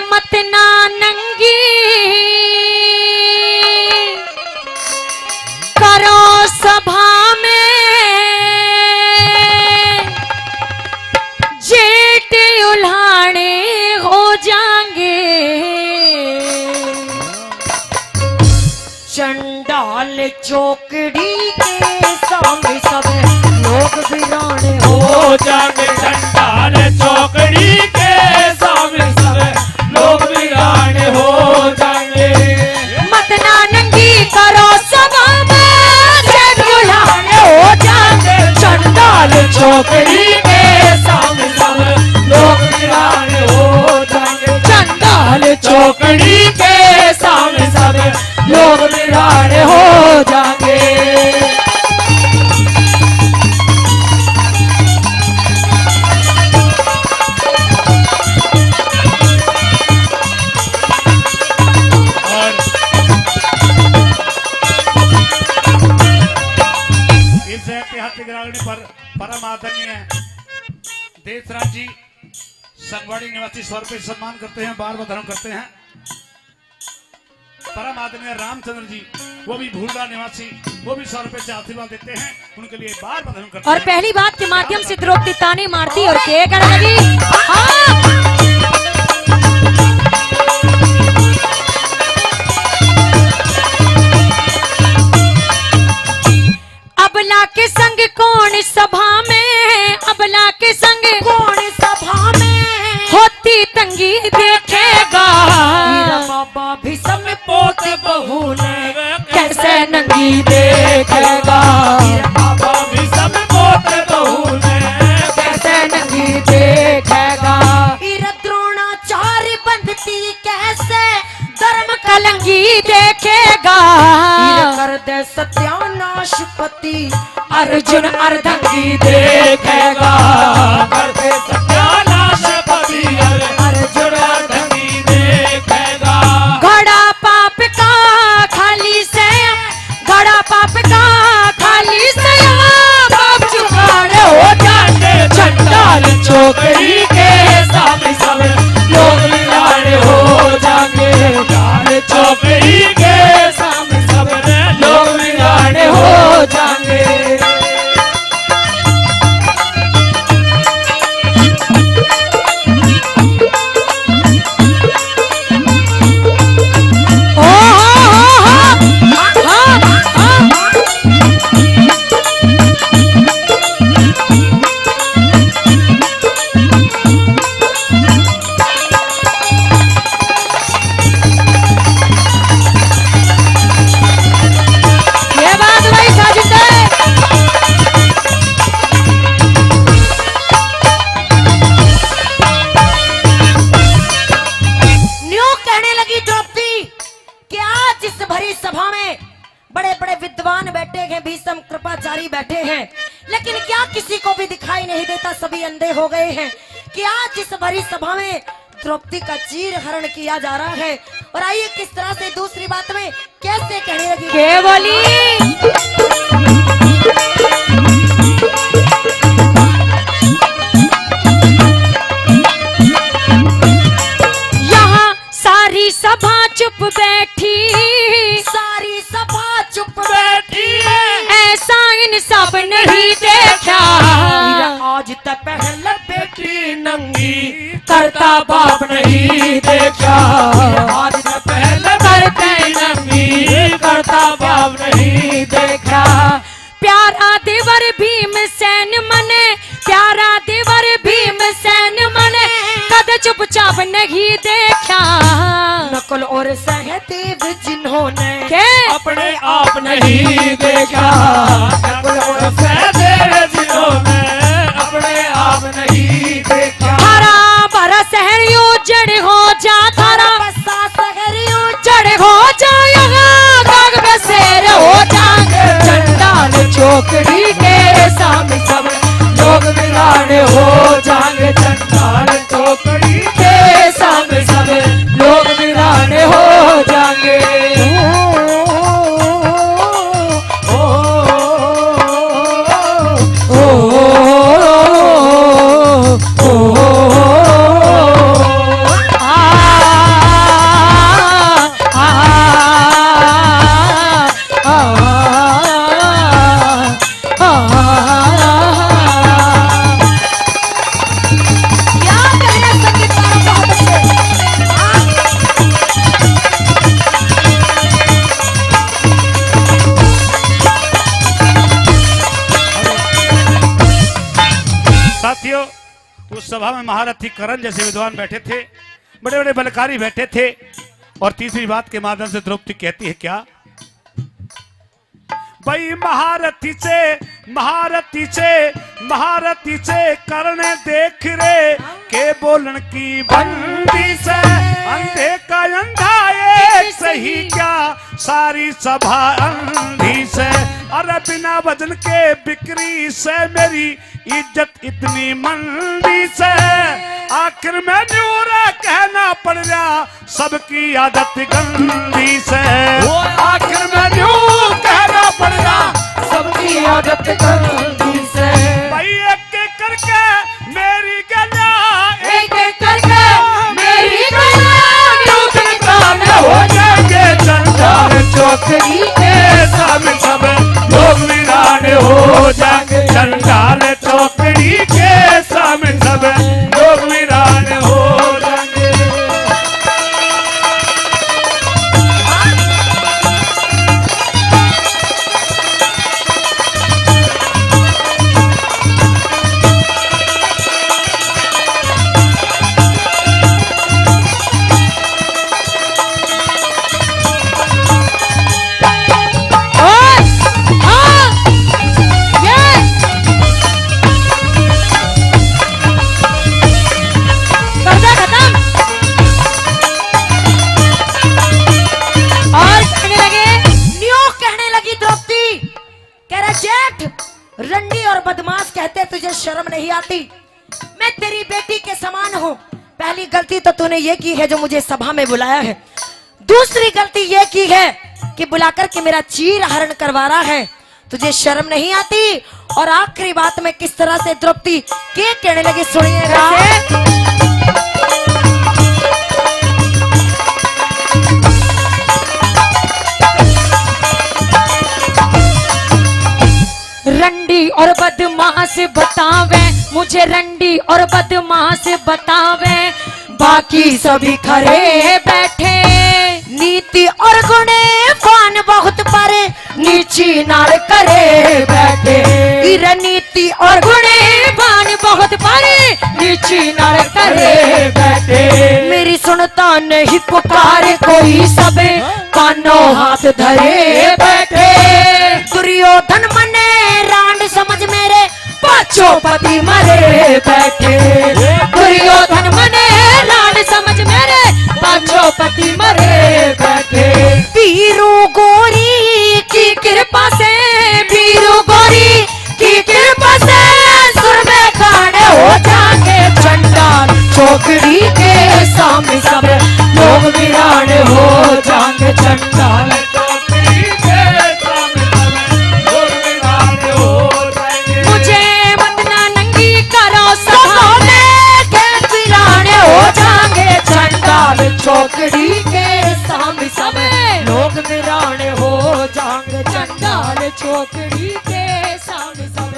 मत ना नंगी करो सभा में, जेठ उल्हाड़े हो जाएंगे, चंडाल चौकड़ी के सामने सब लोग वीराने हो जाएंगे, चंडाल चौकड़ी के सामने सब लोग वीराने हो जाएंगे। मत ना नंगी करो सभा में, जेठ उल्हाड़े हो जाएंगे, चंडाल चौकड़ी के सामने सब लोग वीराने हो जाएंगे, चंडाल चौकड़ी के सामने सब लोग वीराने हो जाएंगे। परम आदरणीय देशराज जी संगवाड़ी निवासी 100 रुपये सम्मान करते हैं, बार बार धर्म करते हैं। परम आदरणीय रामचंद्र जी वो भी भूलदा निवासी, वो भी 100 रुपये से आशीर्वाद देते हैं, उनके लिए बार बार धर्म करते और हैं। पहली बात के माध्यम से द्रौपदी ताने मारती और के करने लगी, अबला के संग कौन सभा में, अबला के संग कौन सभा में होती तंगी देखेगा, बाबा भी सब पोत बहू ने कैसे नंगी देखेगा, बाबा भी सब पोत बहू ने कैसे नंगी देखेगा, द्रोणाचार्य बंधती कैसे धर्म कलंगी देखेगा, कर दे सत्यानाश पति अर्जुन अर्धंगी देखेगा, कर दे सत्यानाश पति अर्जुन अर्धंगी देखेगा। घड़ा पाप का खाली से, घड़ा पाप का खाली से बाप जुगाड़ हो जाते, चंडाल चौकड़ी के सामने सब लोग वीराने हो जाएंगे, चंडाल चौकड़ी के सामने सब लोग वीराने हो जाएंगे। लेकिन क्या किसी को भी दिखाई नहीं देता, सभी अंधे हो गए हैं कि आज इस भरी सभा में द्रौपदी का चीर हरण किया जा रहा है। और आइए किस तरह से दूसरी बात में कैसे कहने लगी, केवली यहाँ सारी सभा चुप बैठी, सारी सभा चुप बैठी, ऐसा इन सब नहीं देखा, आज तक पहले बेटी नंगी करता बाप नहीं देखा, आज तक पहले करते नंगी करता बाप नहीं देखा। प्यारा देवर भीमसेन मने, प्यारा देवर भीमसेन मने कद चुपचाप नहीं देखा, नकुल और सहदेव जिन्होंने अपने आप नहीं देखा, नकुल और सहदेव जिन्होंने अपने आप नहीं देखा। थारा भरा शहर उजड़ हो जा, थारा बसा शहर उजड़ हो जा, यहाँ गाग बसेर हो जाएंगे, चंडाल चौकड़ी के सामने सब लोग वीराने हो जाएंगे, चंडाल चौकड़ी के सामने सब लोग वीराने हो जाएंगे। सभा में महारथी करण जैसे विद्वान बैठे थे, बड़े बड़े बलकारी बैठे थे। और तीसरी बात के माध्यम से द्रौपदी कहती है क्या, भाई महारथी से करण देख रे के बोलन की बंदी से, अंधे का अंधा एक सही क्या सारी सभा अंधी से। अरे बिना वजन के बिक्री से मेरी इज्जत इतनी मंदी से, आखिर में न्यूरा कहना पड़ रहा सबकी आदत गंदी से। आखिर में न्यूरा कहना पड़ रहा सबकी आदत गंदी से। भाई एक एक करके मेरी गला, एक एक करके मेरी गला न्यूटन कान हो जाएंगे चंडाल चौकड़ी के सामने सब लोग वीरान हो जाएंगे। चंडाल चौकड़ी के सामने सब लोग वीरान हो जाएंगे। रंडी और बदमाश कहते तुझे शर्म नहीं आती? मैं तेरी बेटी के समान हूँ। पहली गलती तो तूने ये की है जो मुझे सभा में बुलाया है। दूसरी गलती ये की है कि बुलाकर के मेरा चीर हरण करवा रहा है। तुझे शर्म नहीं आती? और आखिरी बात में किस तरह से द्रौपदी के कहने लगी, सुनिएगा। रंडी और बदमाश बतावे मुझे, रंडी और बदमाश बतावे, बाकी सभी खड़े बैठे। नीति और गुणे पान बहुत पर नीची नार करे बैठे। नीति और गुणे पान बहुत पर नीची नार करे बैठे। मेरी सुनता नहीं पुकार कोई, सब कानों हाथ धरे बैठे। दुर्योधन मने रांड समझ मेरे, पांचों पति मरे बैठे। दुर्योधन मने रांड समझ मेरे, पांचों पति मरे बैठे। वीरू गोरी की कृपा से, वीरू गोरी की कृपा से सुर में खाने हो जाएंगे चंडाल चौकड़ी के सामने सब लोग वीरान हो जाएंगे। चंडाल चौकड़ी के सामने सब लोग वीरान हो जाएंगे। मुझे मत ना नंगी करो सभा में, के वीरान हो जाएंगे। चंडाल चौकड़ी के सामने सब लोग वीरान हो जाएंगे। चंडाल चौकड़ी के सामने सब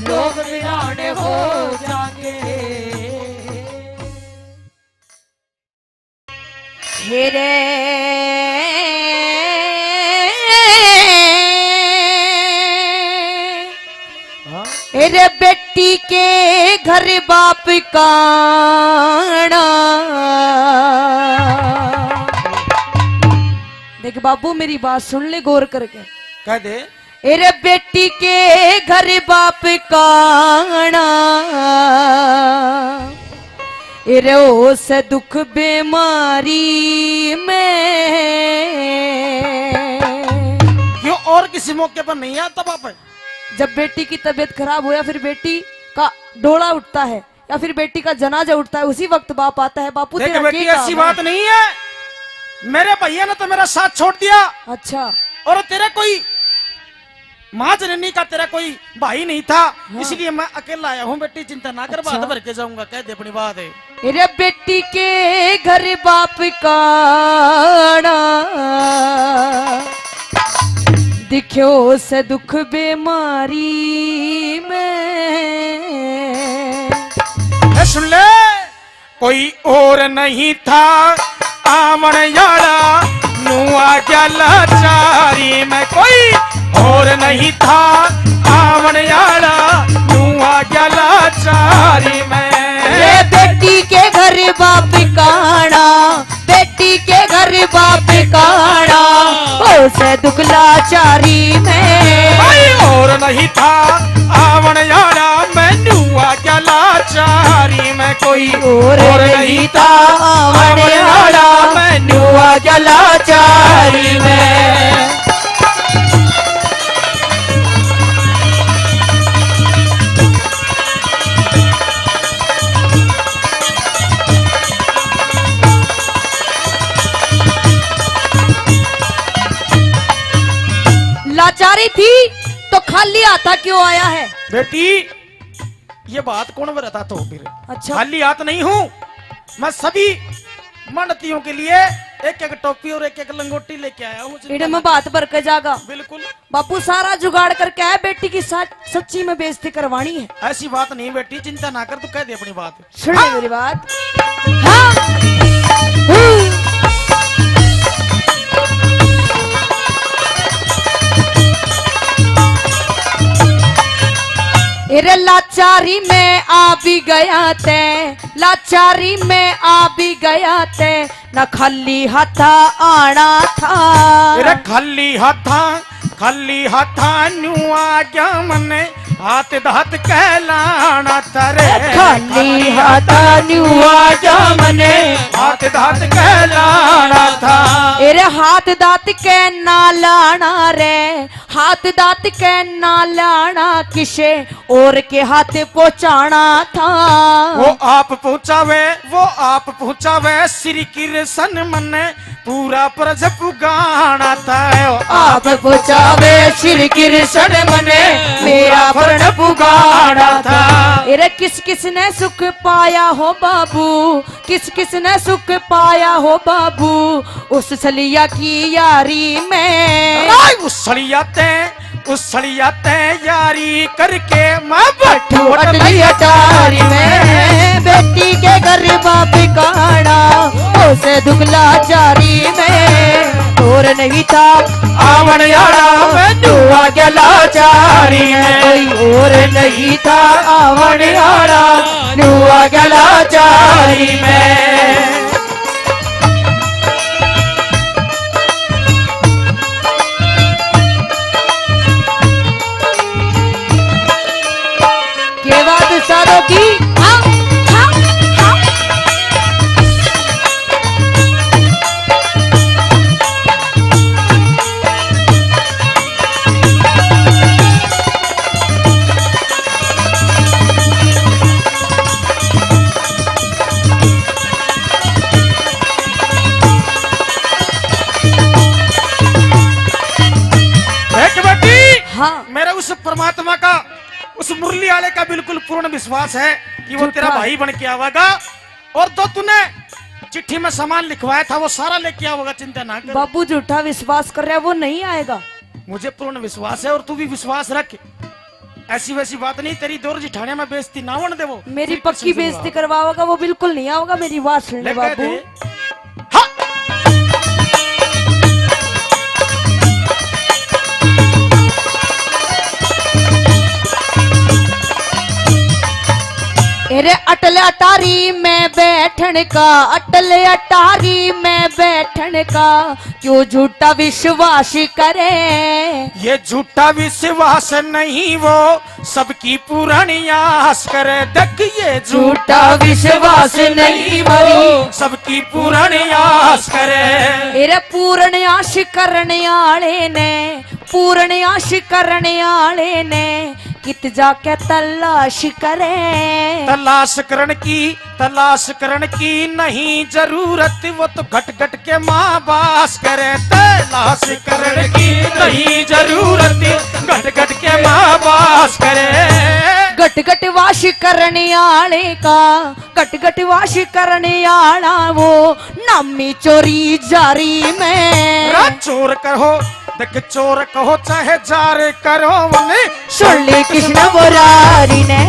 लोग वीरान हो जाएंगे। हेरे हेरे बेटी के घर बाप काना। देख बाबू मेरी बात सुन ले गौर करके। कह दे। एरे बेटी के घर बाप काना, एरे ओस दुख बीमारी में। क्यों और किसी मौके पर नहीं आता बाप? जब बेटी की तबीयत खराब हो या फिर बेटी का डोला उठता है या फिर बेटी का जनाजा उठता है, उसी वक्त बाप आता है। बापू तेरा बेटी ऐसी बात नहीं है। मेरे भैया ने तो मेरा साथ छोड़ दिया। अच्छा। और तेरे कोई माँ जननी का तेरा कोई भाई नहीं था। हाँ। इसलिए मैं अकेला आया हूँ। बेटी चिंता ना कर। अच्छा। बात भर के जाऊंगा। कह दे अपनी बात है। अरे बेटी के घर बाप काना, दिखो से दुख बीमारी में। सुन ले, कोई और नहीं था आवन यारा, नुआ लाचारी में। कोई और नहीं था आवन यारा, नुआ लाचारी में। रे बेटी के घर बाप काना, बेटी के घर बाप काना, उसे दुखलाचारी में और नहीं था आवन यारा मैनुआ क्या लाचारी में कोई और नहीं था आवन यारा मैनुआ क्या लाचारी में। लाचारी थी तो खाली आता क्यों आया है? बेटी ये बात कौन बताता तो फिर? अच्छा। खाली हाथ नहीं हूँ मैं, सभी मंडतियों के लिए एक एक टोपी और एक एक लंगोटी लेके आया हूँ। इधर में बात भर के जागा। बिल्कुल बापू सारा जुगाड़ करके आया, बेटी की सच्ची में बेइज्जती करवानी है। ऐसी बात नहीं बेटी, चिंता ना कर, तू कह दे अपनी बात। सुन ले मेरी बात। हाँ। अरे लाचारी में आ भी गया ते, लाचारी में आ भी गया ते, न खाली हाथा आना था। अरे खाली हाथा न्यू आ गया मने, हाथ दात कहलाना तारे। खाली हाथा न्यू आ गया मने, हाथ दात कहलाना था। अरे हाथ दात के ना लाना रे, हाथ दात के ना लाना, किसे और के हाथ पहुंचाना था। वो आप पहुंचावे श्री कृष्ण मने, पूरा प्रज पुगाना था। आप पहुंचावे श्री कृष्ण मने, मेरा प्रण पुगाना था। अरे किस किस ने सुख पाया हो बाबू, किस किस ने सुख पाया हो बाबू, उस सलिया की यारी में। उस सलियाते यारी करके मैं बैठू अटली अटारी में, बेटी के घर बाप काना, उसे दुखलाचारी में। और नहीं था आवन यारा मैनुआ क्या लाचारी में, कोई और नहीं था आवन यारा नुआ क्या लाचारी में। के बात सारों की हाँ। मेरा उस परमात्मा का, उस मुरली वाले का बिल्कुल पूर्ण विश्वास है कि वो तेरा भाई बन के आवेगा, और तो तूने चिट्ठी में सामान लिखवाया था वो सारा लेके आवेगा, चिंता ना कर। बाबू झूठा विश्वास कर रहा है, वो नहीं आएगा। मुझे पूर्ण विश्वास है और तू भी विश्वास रख। ऐसी वैसी बात नहीं, तेरी दौर जिठाने में बेइज्जती ना होने दे। वो मेरी पक्की बेइज्जती करवाओगा, वो बिल्कुल नहीं आओगा। मेरी बात सुन ले बाबू। अरे अटल अटारी में बैठन का, अटल अटारी में बैठन का, क्यों झूठा विश्वास करे। ये झूठा विश्वास नहीं, वो सबकी पुरानी आस करे। देख ये झूठा विश्वास नहीं, वो सबकी पुरानी आस करे। अरे पूर्ण आश करने आले ने, पूर्ण आश करने आले ने, कित जाके तलाश करे। तलाश करण की नहीं जरूरत, वो तो घट घट के माँ बास करे। तलाश करण की नहीं जरूरत, घट घट के माँ बास करे। घट घट वाश करने आले का, घट घट वाश करने आला, वो नामी चोरी जारी में। चोर कहो देख, चोर कहो चाहे जार करो, वने सुन ले कृष्ण मुरारी ने,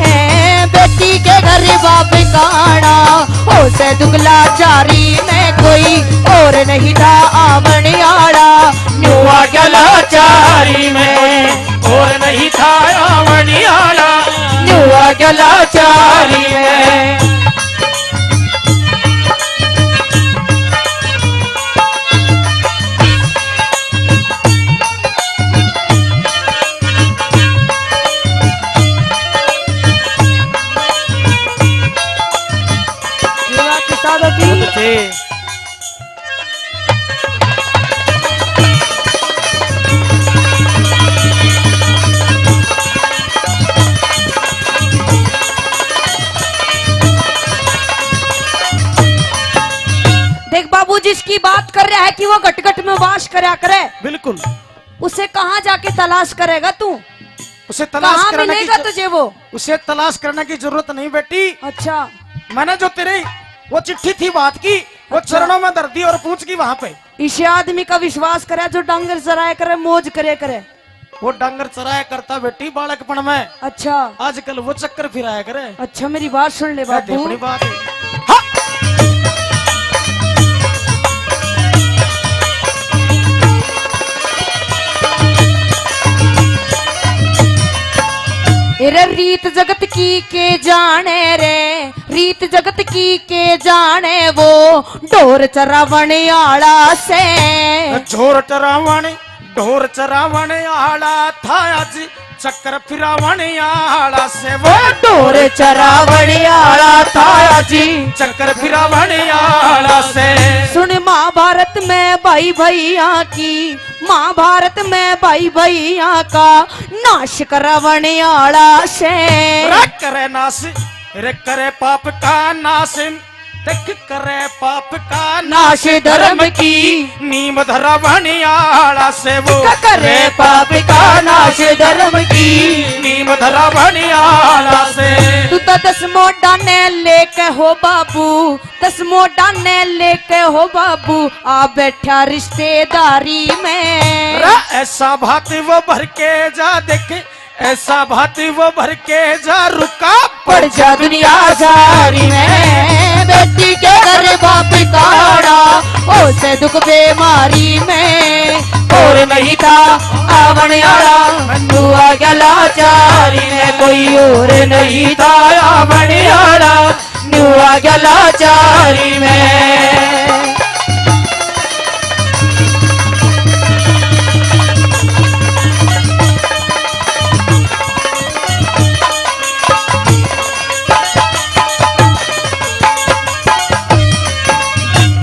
बेटी के घर बाप काना, उसे दुखलाचारी में, कोई और नहीं था आवन यारा नुआ क्या लाचारी में। और नहीं था आवन यारा नुआ क्या लाचारी में। देख बाबू, जिसकी बात कर रहा है कि वो गटगट में वास करया करे, बिल्कुल। उसे कहाँ जाके तलाश करेगा तू? उसे तलाश कहाँ करने मिलेगा की तुझे वो? उसे तलाश करने की जरूरत नहीं बेटी। अच्छा, मैंने जो तेरे वो चिट्ठी थी बात की, वो अच्छा। चरणों में धर दी और पूछ की वहां पे। इसे आदमी का विश्वास करे जो डांगर चराया करे, मौज करे। वो डांगर चराया करता बेटी बालकपन में, अच्छा आजकल वो चक्कर फिराया करे। अच्छा, मेरी बात सुन ले बाबू। अपनी बात है। रे रीत जगत की के जाने रे, रीत जगत की के जाने वो ढोर चरावण आला से। ढोर चरावण आला था आज चक्कर फिरावण आला से। वो ढोर चरावण आला था जी, चक्कर फिरावण आला से। सुन महाभारत में भाई भैया की, महाभारत में भाई भैया का नाश करावण आला से। रे करे नाश, रे करे पाप का नाश, देख करे पाप का नाश धर्म की नीम धरावण आला से। वो करे पाप का नाश धर्म की नीम धरावण आला से। तू तो 10 मोटा ने लेके हो बाबू, 10 मोटा ने लेके हो बाबू, आ बैठा रिश्तेदारी में। रा ऐसा भात वो भर के जा, देख ऐसा भात वो भर के जा, रुका पड़ जा दुनिया जारी में। बेटी के घर बाप काड़ा, ओ से दुख बेमारी में। और नहीं था आवन आड़ा, दुआ गया लाचारी में। कोई और नहीं था आवन आड़ा, दुआ गया लाचारी में।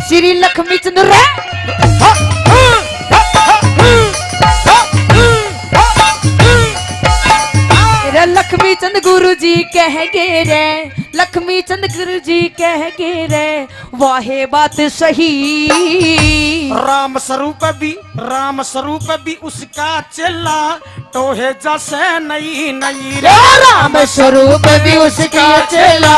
श्री लक्ष्मी चंद्र लक्ष्मी चंद गुरु जी कह गे रे, लक्ष्मी चंद गुरु जी कह गे रे, वाहे बात सही। राम स्वरूप भी उसका चेला, टोहे जैसे नई नई रे। राम स्वरूप भी उसका चेला,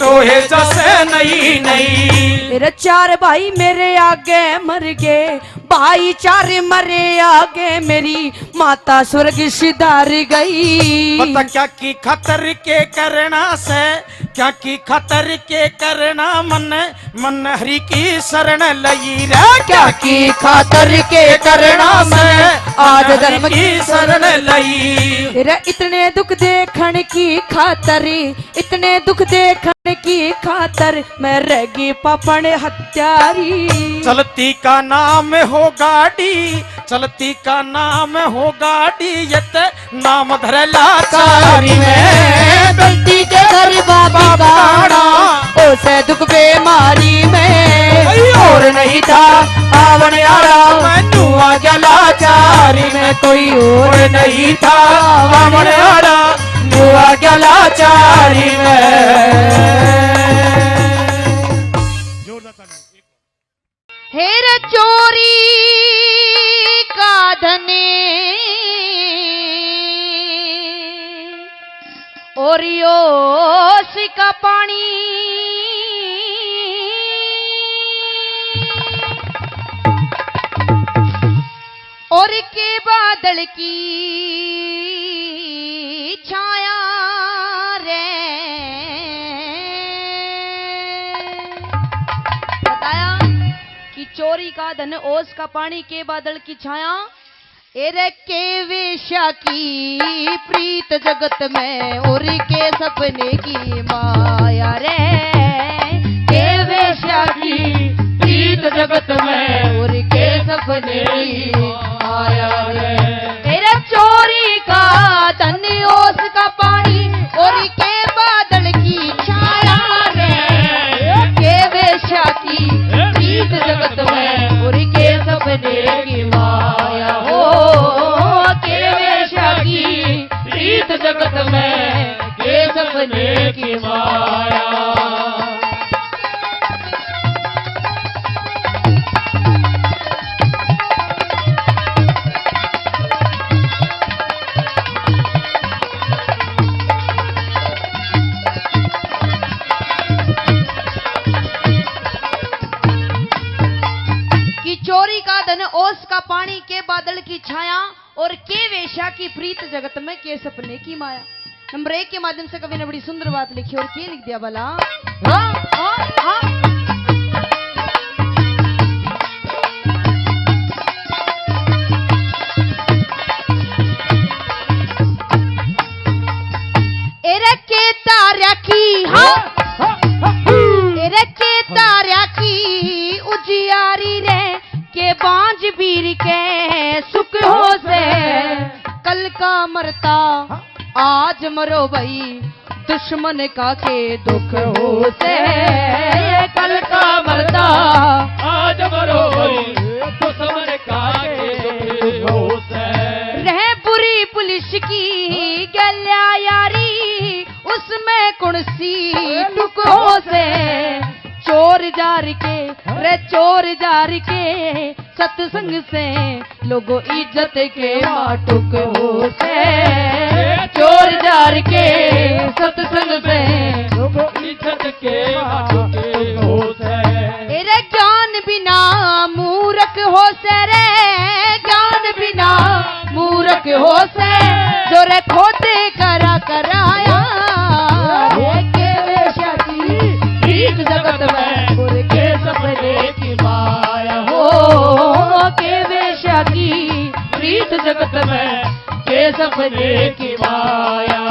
टोहे जैसे नई नई। मेरे 4 भाई मेरे आगे मर गए, भाई 4 मरे आगे, मेरी माता स्वर्ग सिधार गई। पता क्या की खतर के करना से, क्या की खतर के करना, मन हरि की शरण लई रे। क्या की खातर के करना से, आज धर्म की शरण लई। तेरा इतने दुख देखने की खातर, इतने दुख देखने की खातर, मैं रगी पापन हत्यारी। चलती का नाम हो गाड़ी, चलती का नाम हो गाड़ी, ये नाम धरला कारी में। बेटी के घर बाबा गाड़ा, ओ से दुख बेमारी में। और नहीं था आवन आड़ा, मनुआ लाचारी में। कोई और नहीं था आवन आड़ा, दुआ लाचारी में। हेर चोरी का धने और योश का पानी, और के बादल की छाया रे। बताया कि चोरी का धन, ओस का पानी, के बादल की छाया। एरे के वेश्या की प्रीत जगत में, और के सपने की माया रे। के वेश्या की प्रीत जगत में, और के सपने की माया रे। एरे चोरी का धन, ओस का पानी, और के बादल की छाया रे। के वेश्या की प्रीत जगत में, और के सपने की माया हो। के वेश्या की प्रीत जगत में, के सपने की माया। चोरी का धन, ओस का पानी, के बादल की छाया और के वेश्या की प्रीत जगत में, के सपने की माया। नंबर 1 के माध्यम से कवि ने बड़ी सुंदर बात लिखी और के लिख दिया भला। के तारा की के तारा की उजियारी रे, के बांझ बीर के सुख हो से, कल का मरता आज मरो भाई, दुश्मन का के दुख हो से, कल का मरता आज मरो भाई, दुश्मन का के दुख हो से। रह बुरी पुलिस की गल्या यारी, उसमें कुणसी टुक हो से, चोर जार के रे चोर जार के, सत्संग से लोगों इज्जत के माटुक हो से, चोर जार के सत्संग से लोगों इज्जत के माटुक हो से। रे ज्ञान बिना मूर्ख हो से, रे ज्ञान बिना मूर्ख हो से, जो रे खोते करा कराया, रे के वेश्या की प्रीत जगत में, और के सपने की माया हो, के वेश्या की प्रीत जगत में, के सपने की माया।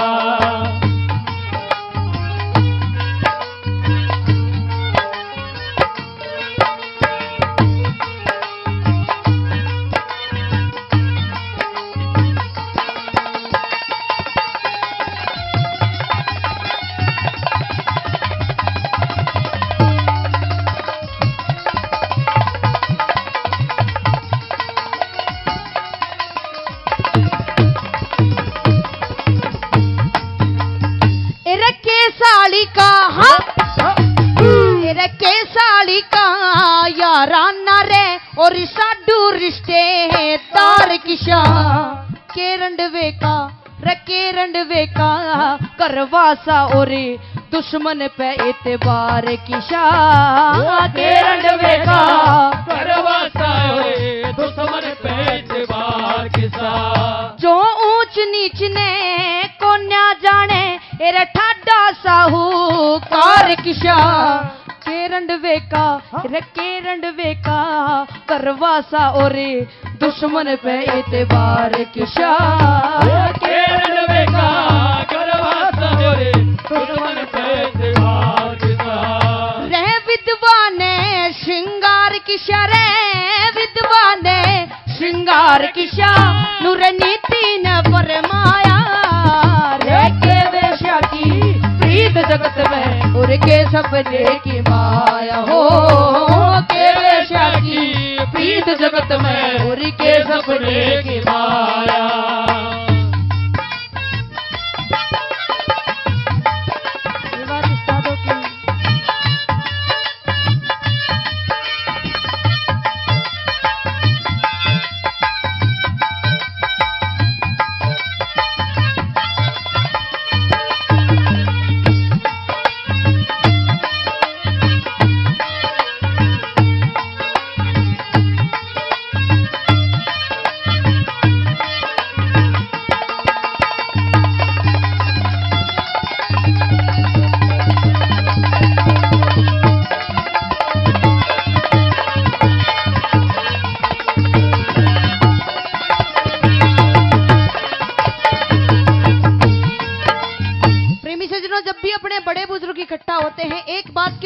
याराना रे और साडू रिश्ते तार किशा, के रंडवे का रके रंडवे का, करवासा और दुश्मन पे एतबार किशा, के रंडवे का करवासा और दुश्मन पे एतबार किसा। जो ऊंच नीच ने को न्या जाने, एरा ठाडा साहू कार किशा, के रंडवे का रके रंडवे का, करवासा और दुश्मन पे एतबार किशा, के रंडवे का करवासा और दुश्मन पे एतबार किसा। रह विधवा ने श्रृंगार किशा, रे विधवा ने श्रृंगार किशा, नूर नीति न फरमाया, रे के वेश्या की प्रीत जगत में, और के सपने की माया हो, के वेश्या की प्रीत जगत में, और के सपने की माया। ये बात उस्तादों की।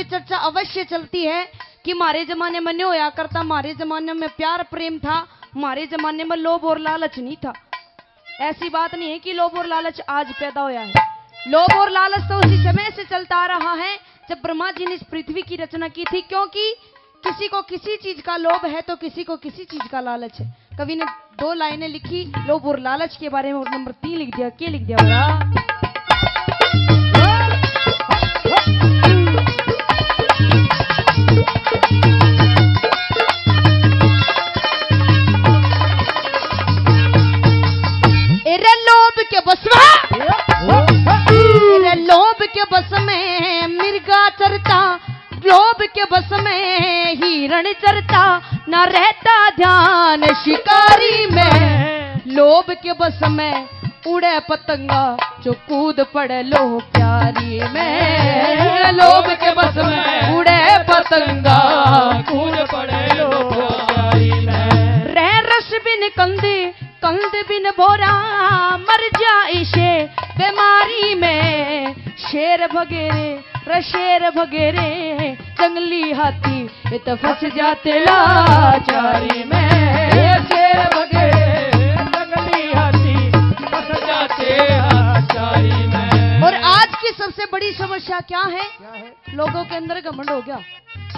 चर्चा अवश्य चलती है कि हमारे जमाने में नहीं होया करता, हमारे जमाने में प्यार प्रेम था, हमारे जमाने में लोभ और लालच नहीं था। ऐसी बात नहीं है कि लोभ और लालच आज पैदा होया है। लोभ और लालच तो उसी समय से चलता आ रहा है जब ब्रह्मा जी ने इस पृथ्वी की रचना की थी, क्योंकि किसी को किसी चीज का लोभ है तो किसी को किसी चीज का लालच है। कवि ने 2 लाइनें लिखी लोभ और लालच के बारे में और नंबर 3 लिख दिया। क्या लिख दिया बोला? लोभ के बस में, लोभ के बस में मिर्गा चरता, लोभ के बस में हिरण रण चरता न रहता ध्यान शिकारी में। लोभ के बस में उड़े पतंगा जो कूद पड़े लो प्यारी में। लोभ के बस में उड़े पतंगा कूद पड़े लो प्यारी में। रह रस बिन कंद बिन बोरा मर जाए शे बीमारी में। शेर भगेरे जंगली हाथी ये तो फंस जाते लाचारी में। शेर भगेरे जंगली हाथी फंस जाते लाचारी में। और आज की सबसे बड़ी समस्या क्या है? लोगों के अंदर घमंड हो गया।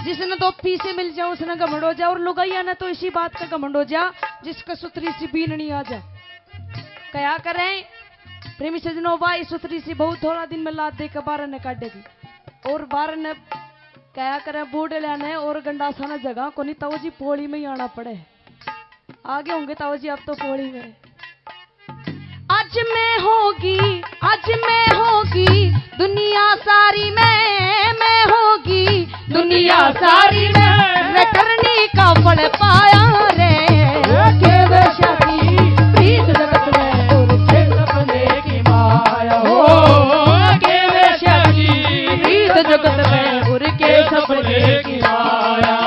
जिसने 2 पैसे मिल जाए उसने घमंड हो जाए, और लुगाइया ने तो इसी बात का घमंड हो जा जिसका सुथरी सी बीननी आ जा। क्या करें प्रेमी सजनों, वाई सुथरी सी बहुत थोड़ा दिन में लाद दे के बारह ने काट देगी, और बारह ने क्या करे बूढ़े लेने और गंडासा ने जगह को नहीं, ताऊ जी पोड़ी में ही आना पड़े। आगे होंगे ताऊ जी, अब तो पोड़ी में। आज मैं होगी दुनिया सारी मैं होगी दुनिया सारी में। करनी का फल पाया रे के बेशा की प्रीत जगत में, और के सपने की माया हो के बेशा की प्रीत जगत में, और के सपने की माया।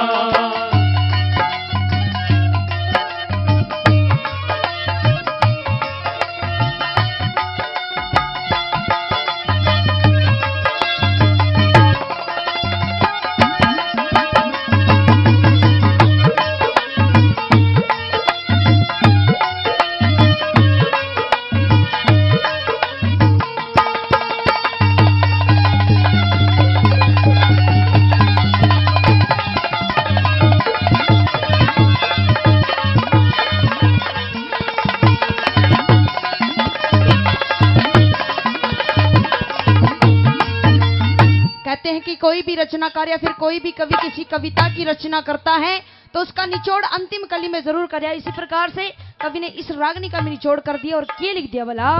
कोई भी रचनाकार या फिर कोई भी कवि किसी कविता की रचना करता है तो उसका निचोड़ अंतिम कली में जरूर करे। इसी प्रकार से कवि ने इस रागनी का भी निचोड़ कर दिया और क्या लिख दिया भला।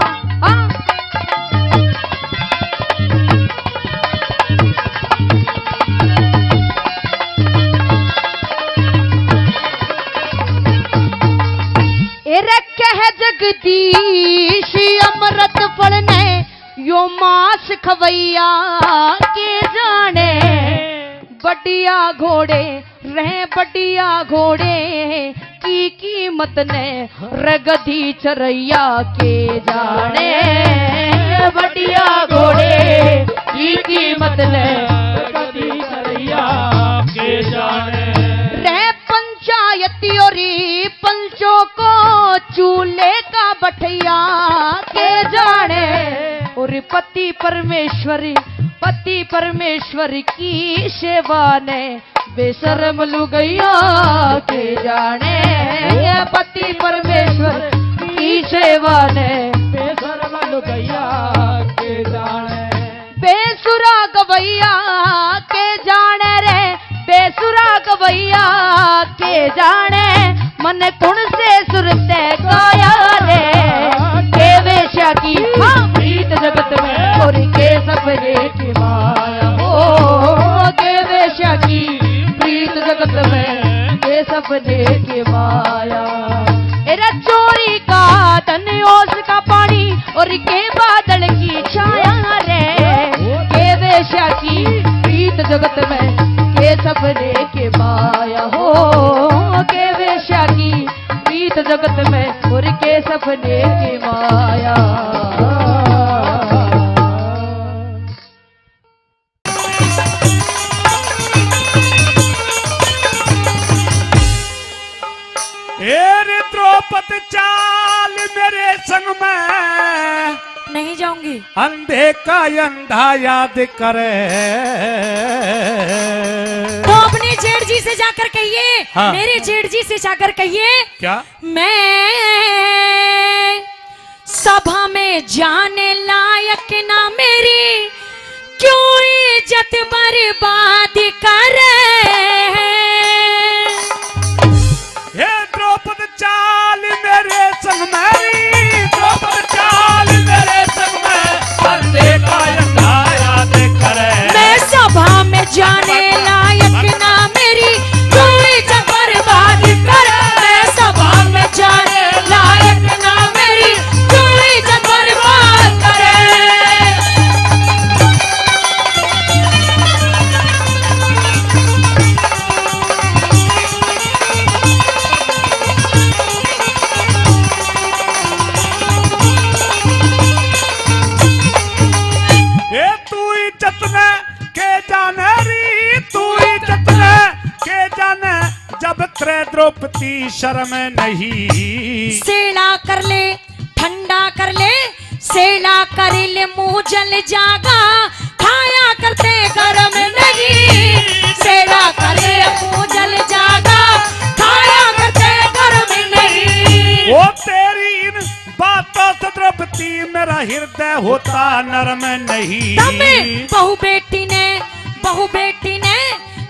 कह जगदीश अमृत फलने यो मास खवैया के जाने। बढ़िया घोड़े रहे बढ़िया घोड़े की कीमत ने रगधी चरैया के जाने। बढ़िया घोड़े की कीमत ने रगधी चरैया के जाने। रह पंचायती और पंचों को चूल्हे का बठैया के जाने। और पति परमेश्वर की सेवा ने बेशर्म लुगैया के जाने। पति परमेश्वर की सेवा ने बेशर्म लुगैया के जाने। बेसुरा गवैया के जाने रे बेसुरा गवैया के जाने। मन कुण से सुरते गाया रे के वेश्या की प्रीत जगत में और के सपने की माया हो। के वेश्या की प्रीत जगत में के सपने की माया। एरा चोरी का धन ओस का पानी और के बादल की छाया रे के वेश्या की प्रीत जगत में के सपने की माया हो। के वेश्या की प्रीत जगत में और के सपने की माया। रे द्रौपदी चाल मेरे संग में नहीं जाऊंगी। अंधे का अंधा याद करे। तो अपने जेठ जी से जाकर कहिए। हाँ। मेरे जेठ जी से जाकर कहिए क्या मैं सभा में जाने लायक ना मेरी क्यों इज्जत बर्बाद करे। हे द्रौपदी चाल मेरे संग में, द्रौपदी चाल मेरे संग में अंधे का अंधा याद करे। मैं सभा में जाने लायक ना मेरी कोई जब त्रय द्रौपदी शर्म नहीं। सेला कर ले ठंडा कर ले, सेला कर ले मुंह जल जागा, खाया करते गरम नहीं। सेला कर ले मुंह जल जागा, खाया करते गरम नहीं। वो तेरी इन बातों से द्रौपदी मेरा हृदय होता नरम नहीं। तब बहू बेटी ने बहू बेटी ने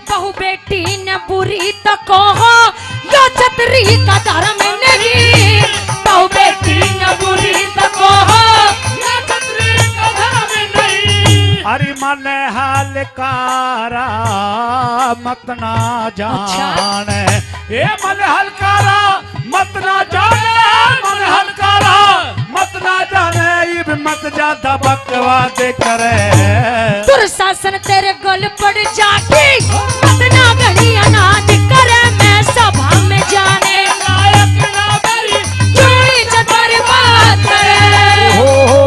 बहू बेटी ने बुरी तो कहो, यो छतरी का धर्म नहीं। बहू बेटी ने बुरी तो कहो, यो छतरी का धर्म नहीं। अरे मन हलकारा मत ना जाने, ये मन हलकारा मत ना जाने, मन हलकारा मत ना जाने, ये मत ज्यादा बकवाद करे। दुर्शासन तेरे गल पड़ जाके, मत ना गली अनाज करे। मैं सभा में जाने लायक ना मेरी, चोरी चतर बात करे। हो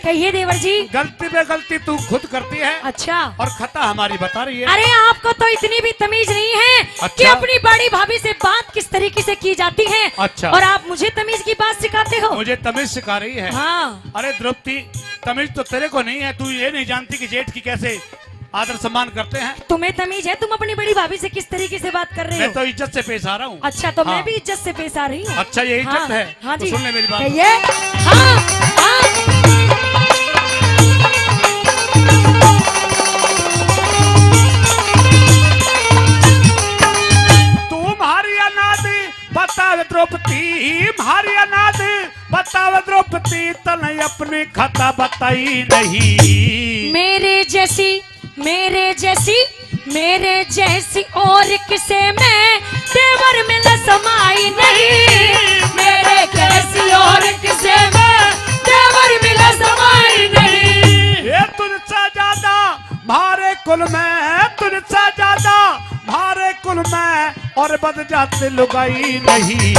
कहिए देवर जी। गलती पे गलती तू खुद करती है अच्छा, और खता हमारी बता रही है। अरे आपको तो इतनी भी तमीज नहीं है अच्छा? कि अपनी बड़ी भाभी से बात किस तरीके से की जाती है। अच्छा। और आप मुझे तमीज की बात सिखाते हो। मुझे तमीज सिखा रही है। हाँ। अरे द्रौपदी, तमीज तो तेरे को नहीं है, तू ये नहीं जानती कि जेठ की कैसे आदर सम्मान करते हैं। तुम्हें तमीज है, तुम अपनी बड़ी भाभी से किस तरीके से बात कर रहे मैं हो। तो इज्जत से पेश आ रहा हूँ। अच्छा, तो मैं हाँ। भी इज्जत से पेश आ रही हूँ। अच्छा, ये इज्जत हाँ, है। हाँ तो जी, सुन ले मेरी बात। कहिए। हाँ, हाँ। तुम्हारी अनाद बतावे द्रौपदी, भारी अनाद बतावे द्रौपदी, तने अपनी खता बताई नहीं। मेरे जैसी मेरे जैसी मेरे जैसी और किसे मैं देवर में लसमाई नहीं। मेरे जैसी और किसे मैं देवर में लसमाई नहीं। ये तुझसे ज्यादा भारे कुल में, तुझसे ज्यादा भारे कुल में और बद जाते लुगाई नहीं।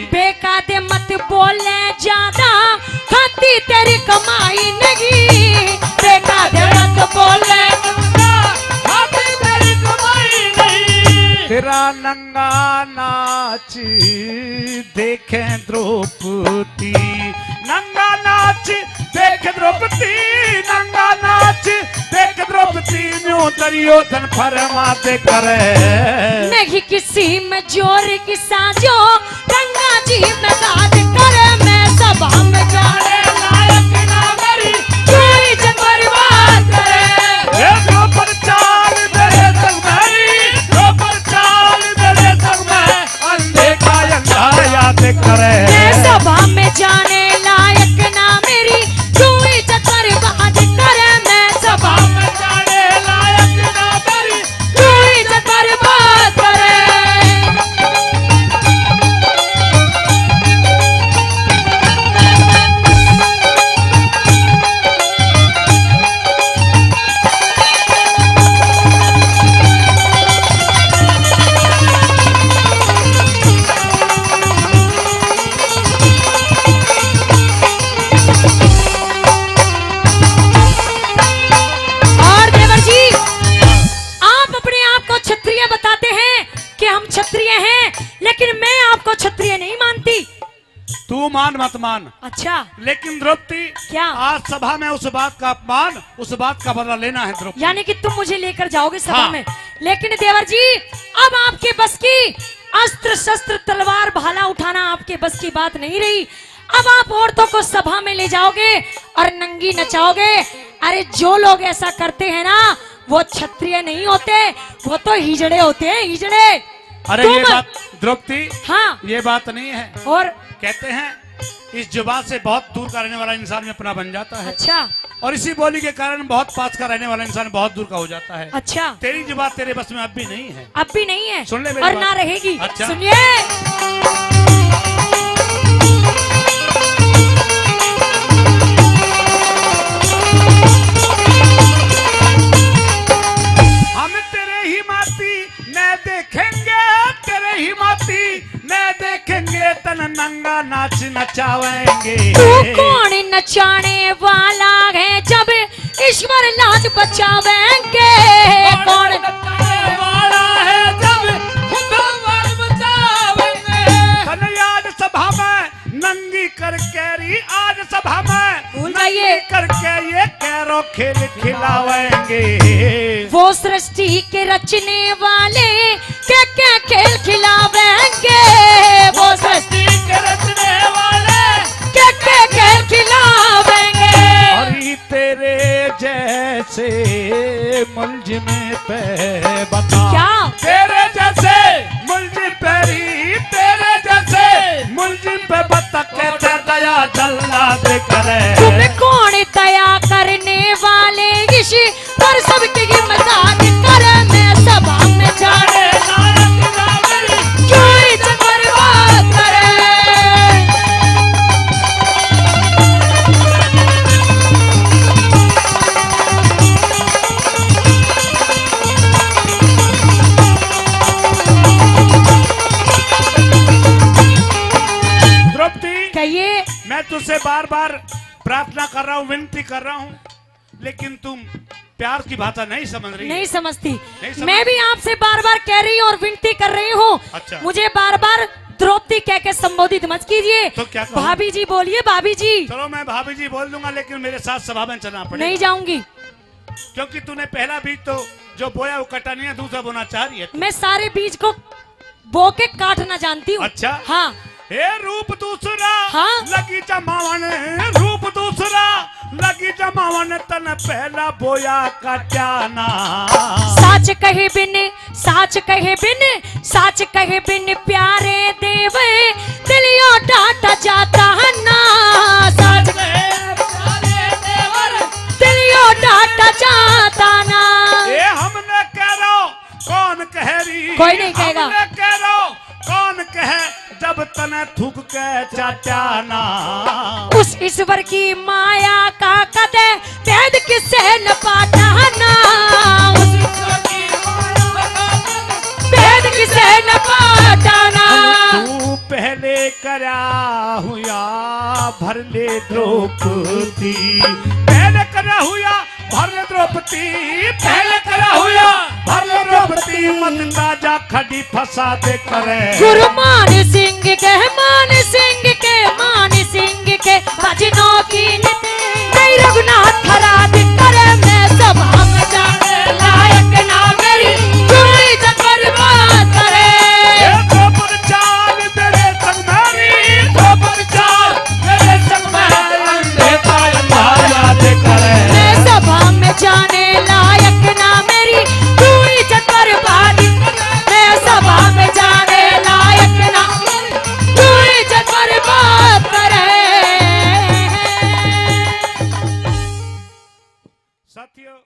बेकादे मत बोले ज्यादा, खाती तेरी कमाई नहीं। बेकादे मत बोले ज्यादा, खाती तेरी कमाई नहीं। तेरा नंगा नाच देखे द्रौपदी, नंगा नाच देख द्रौपदी, नंगा नाच देख द्रौपदी, न्यू दुर्योधन फरमाते करे। नहीं किसी में जोर की साजो, गंगा जी में दाद करे। मैं सभा में जाने लायक ना मेरी, चोरी चपर बात करे। ये द्रौपद चाल मेरे संग में, द्रौपद चाल मेरे संग में, अंधे का अंधा याद करे। मैं सभा में जाने लायक ना मेरी, चोरी चपर बात करे। मैं सभा में जाने लायक ना मेरी, चोरी चपर बात करे। और देवर जी, आप अपने आप को क्षत्रिय बताते हैं कि हम क्षत्रिय हैं, लेकिन मैं आपको क्षत्रिय नहीं मानती। तू मान मत मान, अच्छा, लेकिन द्रौपदी क्या? आज सभा में उस बात का अपमान, उस बात का बदला लेना है द्रौपदी। यानी कि तुम मुझे लेकर जाओगे सभा हाँ। में। लेकिन देवर जी, अब आपके बस की अस्त्र शस्त्र तलवार भाला उठाना आपके बस की बात नहीं रही। अब आप औरतों को सभा में ले जाओगे और नंगी नचाओगे। अरे जो लोग ऐसा करते हैं ना, वो क्षत्रिय नहीं होते, वो तो हिजड़े होते हैं, हिजड़े। अरे ये तुम- बात द्रौपदी, हाँ, ये बात नहीं है। और कहते हैं इस जुबान से बहुत दूर का रहने वाला इंसान में अपना बन जाता है, अच्छा और इसी बोली के कारण बहुत पास का रहने वाला इंसान बहुत दूर का हो जाता है। अच्छा, तेरी जुबान तेरे बस में अब भी नहीं है। अब भी नहीं है सुन ले मेरी और बात। ना रहेगी। अच्छा। सुनिए, हम तेरे ही माती न देखेंगे, तेरे ही माती न देखेंगे, तन नंगा नाच नचावेंगे। तू कौन नचाने वाला है जब ईश्वर लाज बचावेंगे? कौन नचाने वाला है जब खुदा वाल बचावेंगे। तन आज सभा में नंगी करके री, आज सभा में भूल जाइए। नंगी करके ये कैरो खेल खिलावेंगे। वो सृष्टि के रचने वाले क्या खेल खिलावेंगे? वो सृष्टि के रचने वाले क्या खेल खिलावेंगे? हरी तेरे जैसे मुलजिम पे बता, क्या? तेरे जैसे मुलजिम पेरी, तेरे जैसे मुलजिम पे बता कहते दया जल्ला दे करे। तुम कौन दया करने वाले ऋषि पर सबकी की मजाक करे? मैं सभा में जाने नायक ना मेरी क्यों इज्जत बर्बाद करे? द्रौपदी, कहिए। मैं तुझसे बार बार प्रार्थना कर रहा हूँ, विनती कर रहा हूँ, लेकिन तुम प्यार की भाषा नहीं समझ रही। नहीं समझती। समझती। मैं भी आपसे बार बार कह रही हूँ और विनती कर रही हूँ। अच्छा। मुझे बार बार द्रौपदी कह के संबोधित मत कीजिए। तो क्या कहूं? भाभी जी बोलिए, भाभी जी। चलो मैं भाभी जी बोल दूंगा, लेकिन मेरे साथ सभा में चलना पड़ेगा। नहीं जाऊंगी। क्योंकि तूने पहला बीज तो जो बोया वो कटा नहीं है, दूसरा बोना चाह रही है। मैं सारे बीज को बो के काटना जानती हूँ। अच्छा। हाँ। हे रूप दूसरा हाँ? लगी जमावन, रूप दूसरा लगी जमावन, तन पहला बोया कटाना। साच कहे बिन, साच कहे बिन, साच कहे बिन प्यारे देव दिलियों डाटा जाता है ना। साच कहे प्यारे देवर दिलियों डाटा जाता ना। ये हमने कह रहा कौन कह रही, कोई नहीं कहेगा। हमने कह रहा कौन कहे, जब तने थूक के चाचाना। उस ईश्वर की माया का कदे भेद किसे न पाटाना। उस ईश्वर की माया का कदे भेद किसे न पाटाना। तू पहले करा हुआ भर ले द्रौपदी, पहले करा हुआ भर ले द्रौपदी, पहले करा हुआ भर ले द्रौपदी, मत ताजा खड़ी फंसा दे करे। गुरु मान सिंह के, मान सिंह के, मान सिंह के भजनों की नित नहीं रघुनाथ खराब करे। मैं सभा में जाने लायक ना मेरी कोई इज्जत बर्बाद करे। ये द्रौपद चाल मेरे संग मेरी, द्रौपद चाल मेरे संग मेरी, अंधे का अंधारा दे करे। मैं सभा में जाने लायक ना मेरी कोई इज्जत बर्बाद करे। मैं सभा में जाने लायक ना कोई इज्जत बर्बाद करे। साथियों,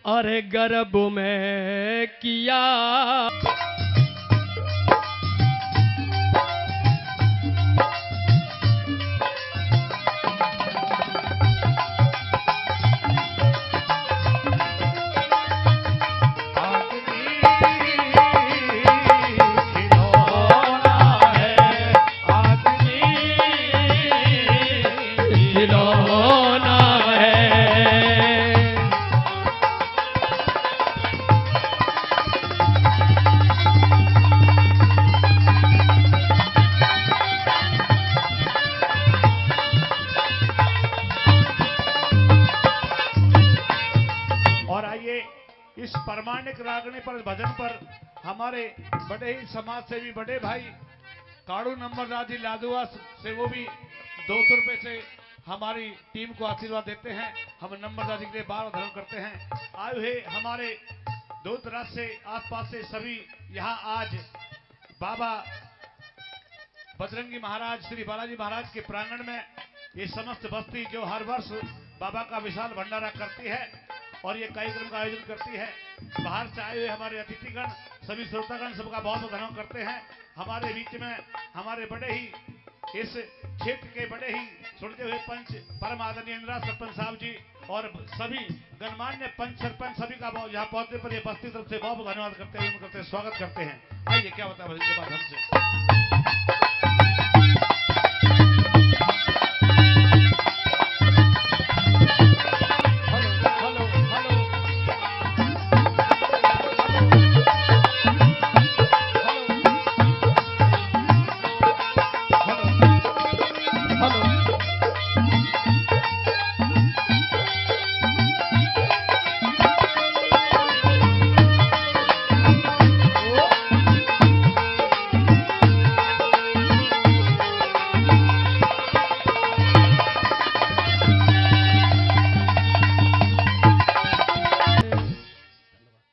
अरे गर्भ में किया खिलौना है। और आइए इस प्रमाणिक रागनी पर भजन पर हमारे बड़े ही समाज सेवी बड़े भाई काड़ू नंबर राजी लादुआ से वो भी 200 रुपए से हमारी टीम को आशीर्वाद देते हैं। हम नंबर राजी के लिए बार धर्म करते हैं। आए हुए हमारे दूर दराज से आसपास से सभी यहाँ आज बाबा बजरंगी महाराज श्री बालाजी महाराज के प्रांगण में ये समस्त बस्ती जो हर वर्ष बाबा का विशाल भंडारा करती है और ये कार्यक्रम का आयोजन करती है। बाहर से आए हुए हमारे अतिथिगण सभी श्रोतागण सबका बहुत बहुत धन्यवाद करते हैं। हमारे बीच में हमारे बड़े ही इस क्षेत्र के बड़े ही सुनते हुए पंच परम आदरणीय इंदिरा सरपंच साहब जी और सभी गणमान्य पंच सरपंच सभी का यहाँ पहुंचने पर ये बस्ती तरफ से बहुत बहुत धन्यवाद करते हैं, स्वागत करते हैं। आइए क्या बता भजन के माध्यम से।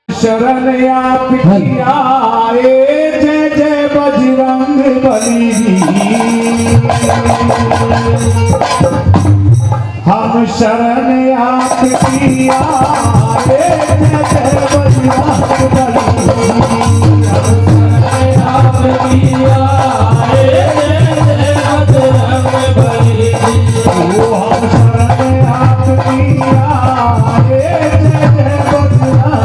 शरण आपकी आए, जय जय बजरंग बली। हम शरण आपकी आए, जय जय बजरंग बली। हम शरण आपकी आए, जय जय बजरंग बली। हम शरण आपकी आए, जय जय बजरंग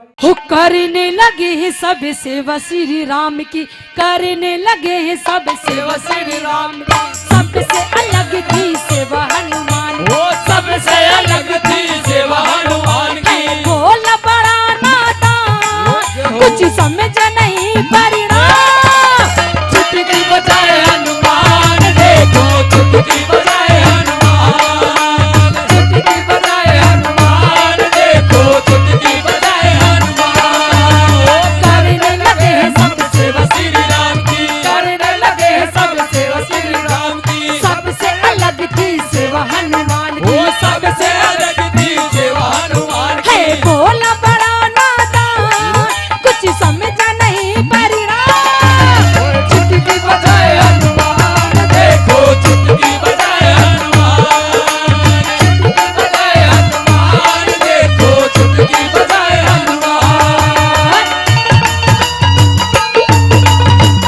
हो करने लगे हैं सब सेवा श्री राम की, करने लगे हैं सब सेवा श्री राम की। सबसे अलग थी सेवा हनुमान की, वो सबसे अलग थी सेवा हनुमान की। बोला बड़ा नादान कुछ समझ नहीं परिणाम। चुटकी बजाए हनुमान, देखो चुटकी बजाए हनुमान, चुटकी बजाए हनुमान, देखो चुटकी बजाए हनुमान। ओ करने लगे हैं सब सेवा श्री राम की, करने लगे हैं सब सेवा श्री राम की। सबसे अलग थी सेवा हनुमान की, वो सबसे अलग थी सेवा हनुमान है की। बोला बड़ा नादान कुछ समझ नहीं परिणाम। चुटकी बजाए हनुमान, देखो चुटकी बजाए हनुमान, चुटकी बजाए हनुमान, देखो चुटकी बजाए हनुमान।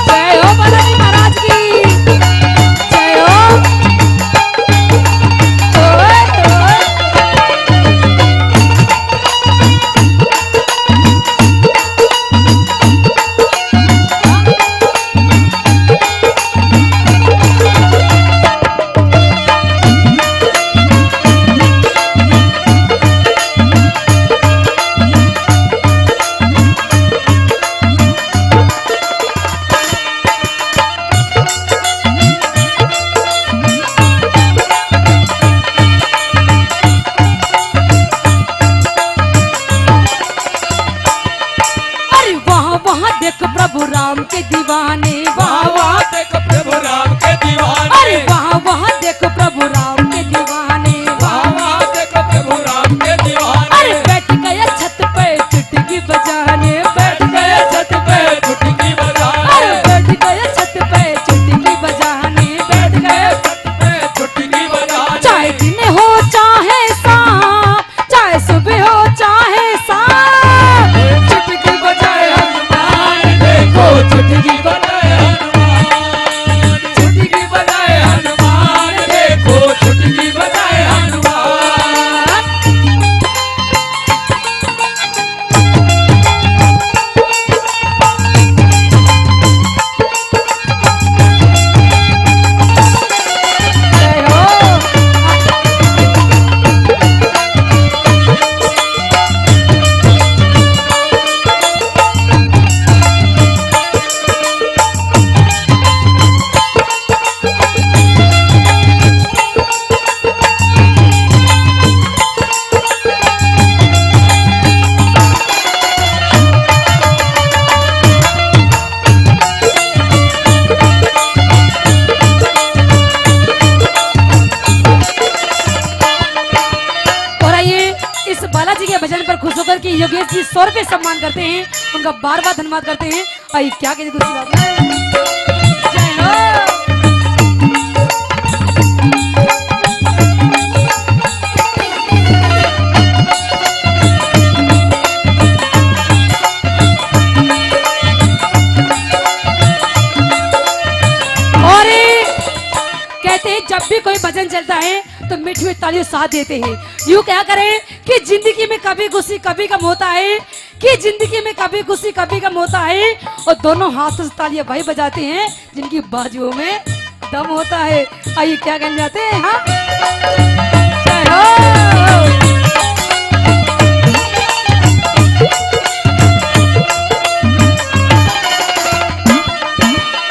जय हो बालाजी महाराज की, जय हो। ओए, ओए। अरे वहाँ वहाँ देख प्रभु राम के दीवाने, वाह वाह देखो प्रभु राम के दीवाने, अरे वहाँ वहाँ देख प्रभु राम के दीवाने। वाह वाह देखो प्रभु राम के दीवाने। अरे बैठ गया छत पे चुटकी बजाने, बैठ गए छत पे चुटकी बजाने, अरे बैठ गया छत पे चुटकी बजाने, बैठ गए छत पे चुटकी बजाने। चाहे दिन हो चाहे शाम, चाहे सुबह हो चाहे शाम। चुटकी बजाए हनुमान, देखो चुटकी बजाए हनुमान, चुटकी बजाए हनुमान, देखो चुटकी बजाए हनुमान। जय हो। और आइए इस बालाजी के भजन पर खुश होकर के योगेश जी 100 रुपये सम्मान करते हैं, उनका बार बार धन्यवाद करते हैं। आइए क्या कहते दूसरी बात जय हो। और कहते हैं जब भी कोई भजन चलता है तो मीठी हुई तालियों साथ देते हैं। यूं क्या करें कि जिंदगी में कभी खुशी कभी गम होता है, कि जिंदगी में कभी खुशी कभी गम होता है, और दोनों हाथों से तालियां भाई बजाते हैं जिनकी बाजुओं में दम होता है। आइए क्या कहने जाते हैं। हाँ जय हो।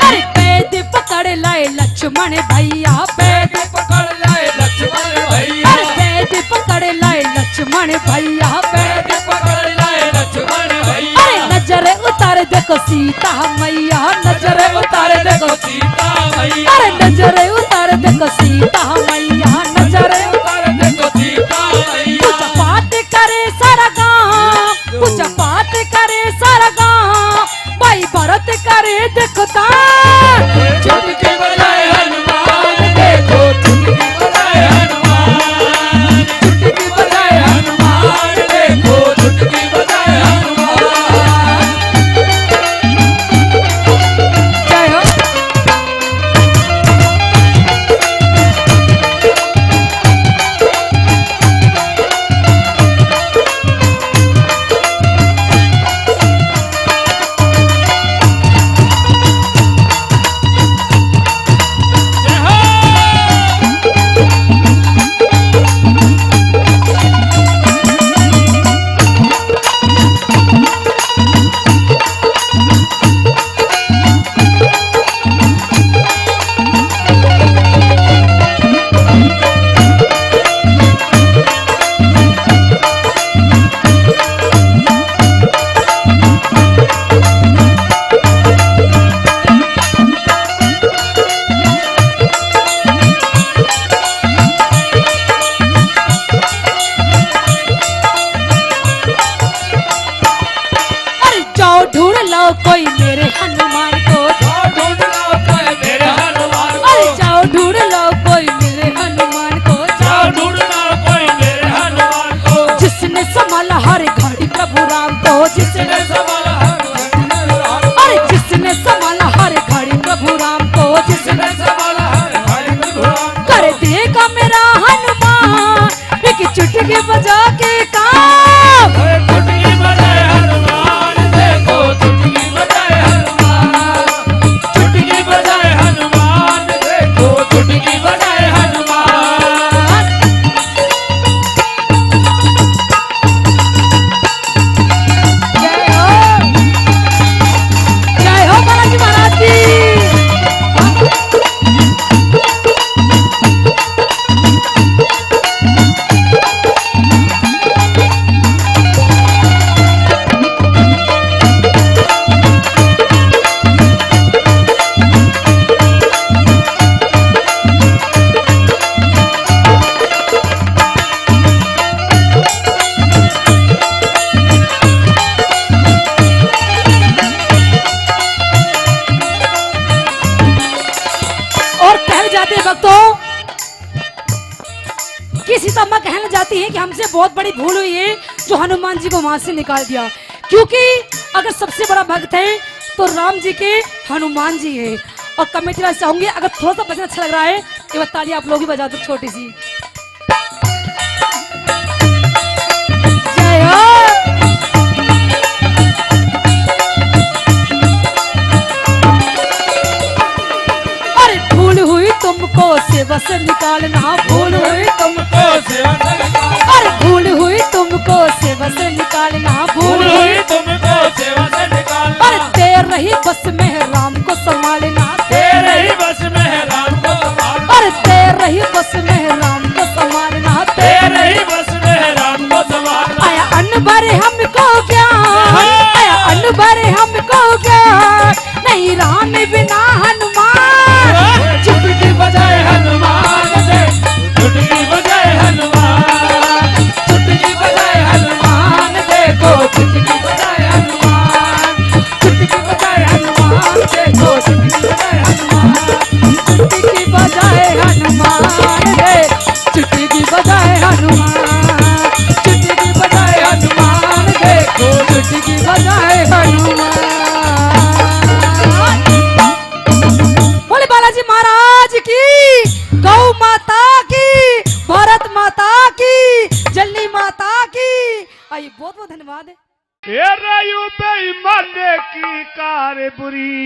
अरे पैद पकड़ लाए लक्ष्मण भैया, पैद पकड़ लाए लक्ष्मण भैया, अरे पैद पकड़ लाए लक्ष्मण भैया, पैद पकड़ लाए लक्ष्मण भैया। अरे नजर उतार देखो सीता मैया, नजर उतार देखो, सीता मैया, अरे नजर उतार देखो सीता मैया, नजर उतार देखो सीता मैया। पूजा पाठ करे सारा गाँव, पूजा पाठ करे सारा गाँव, भाई भरत करे देखो तान। चुटकी बजाए हनुमान, देखो चुटकी बजाए हनुमान, चुटकी बजाए हनुमान, देखो चुटकी बजाए हनुमान। जय हो। प्रभु राम को, जिसने संभाला अरे जिसने संभाला हर घड़ी प्रभु राम को, जिसने संभाला हर घड़ी प्रभु राम कर देगा मेरा हनुमान एक चुटकी बजा के काम। चुटकी बजाए हनुमान, देखो चुटकी बजाए हनुमान, चुटकी बजाए हनुमान, देखो चुटकी बजाए हनुमान। जय हो बालाजी महाराज की। किसी तम्मा कहने जाती है कि हमसे बहुत बड़ी भूल हुई है जो हनुमान जी को वहां से निकाल दिया, क्योंकि अगर सबसे बड़ा भक्त है तो राम जी के हनुमान जी है। और कमेटी वाले चाहूंगे अगर थोड़ा सा भजन अच्छा लग रहा है एक बार ताली आप लोग ही बजा दो छोटी सी। जय हो। अरे भूल हुई तुमको सेवा से निकालना, भूल हुई तुमको सेवा से निकालना, अरे भूल हुई तुमको सेवा से निकालना, भूल हुई तुमको सेवा से निकालना। अरे तेरे ही बस में राम को संभालना, तेरे ही बस में राम को संभालना, अरे तेरे ही बस में राम को संभालना, तेरे ही बस में राम को संभालना। आया अनबर हमको ज्ञान, आया अनबर हमको ज्ञान, नहीं राम बिना हनुमान। चुटकी बजाए हनुमान, चुटकी बजाए हनुमान, चुटकी बजाए हनुमान, देखो चुटकी बजाए हनुमान, चुटकी बजाए हनुमान, देखो चुटकी बजाए हनुमान, चुटकी बजाए हनुमान रे, चुटकी बजाए हनुमान, चुटकी बजाए हनुमान, देखो चुटकी बजाए हनुमान। बोले बालाजी महाराज की, गौ माता की, भारत माता की, जलनी माता की। आइए बहुत बहुत धन्यवाद है। ये रायु बेईमाने की कार बुरी,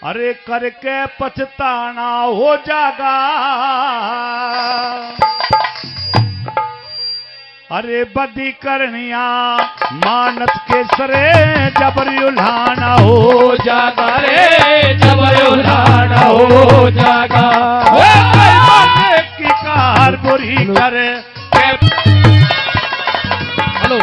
अरे करके पछताना हो जागा, अरे बदी करनिया मानस के सरे जबरी उल्हाना हो जागा, रे जबरी उल्हाना हो जागा। बेईमाने की कार बुरी करे हेलो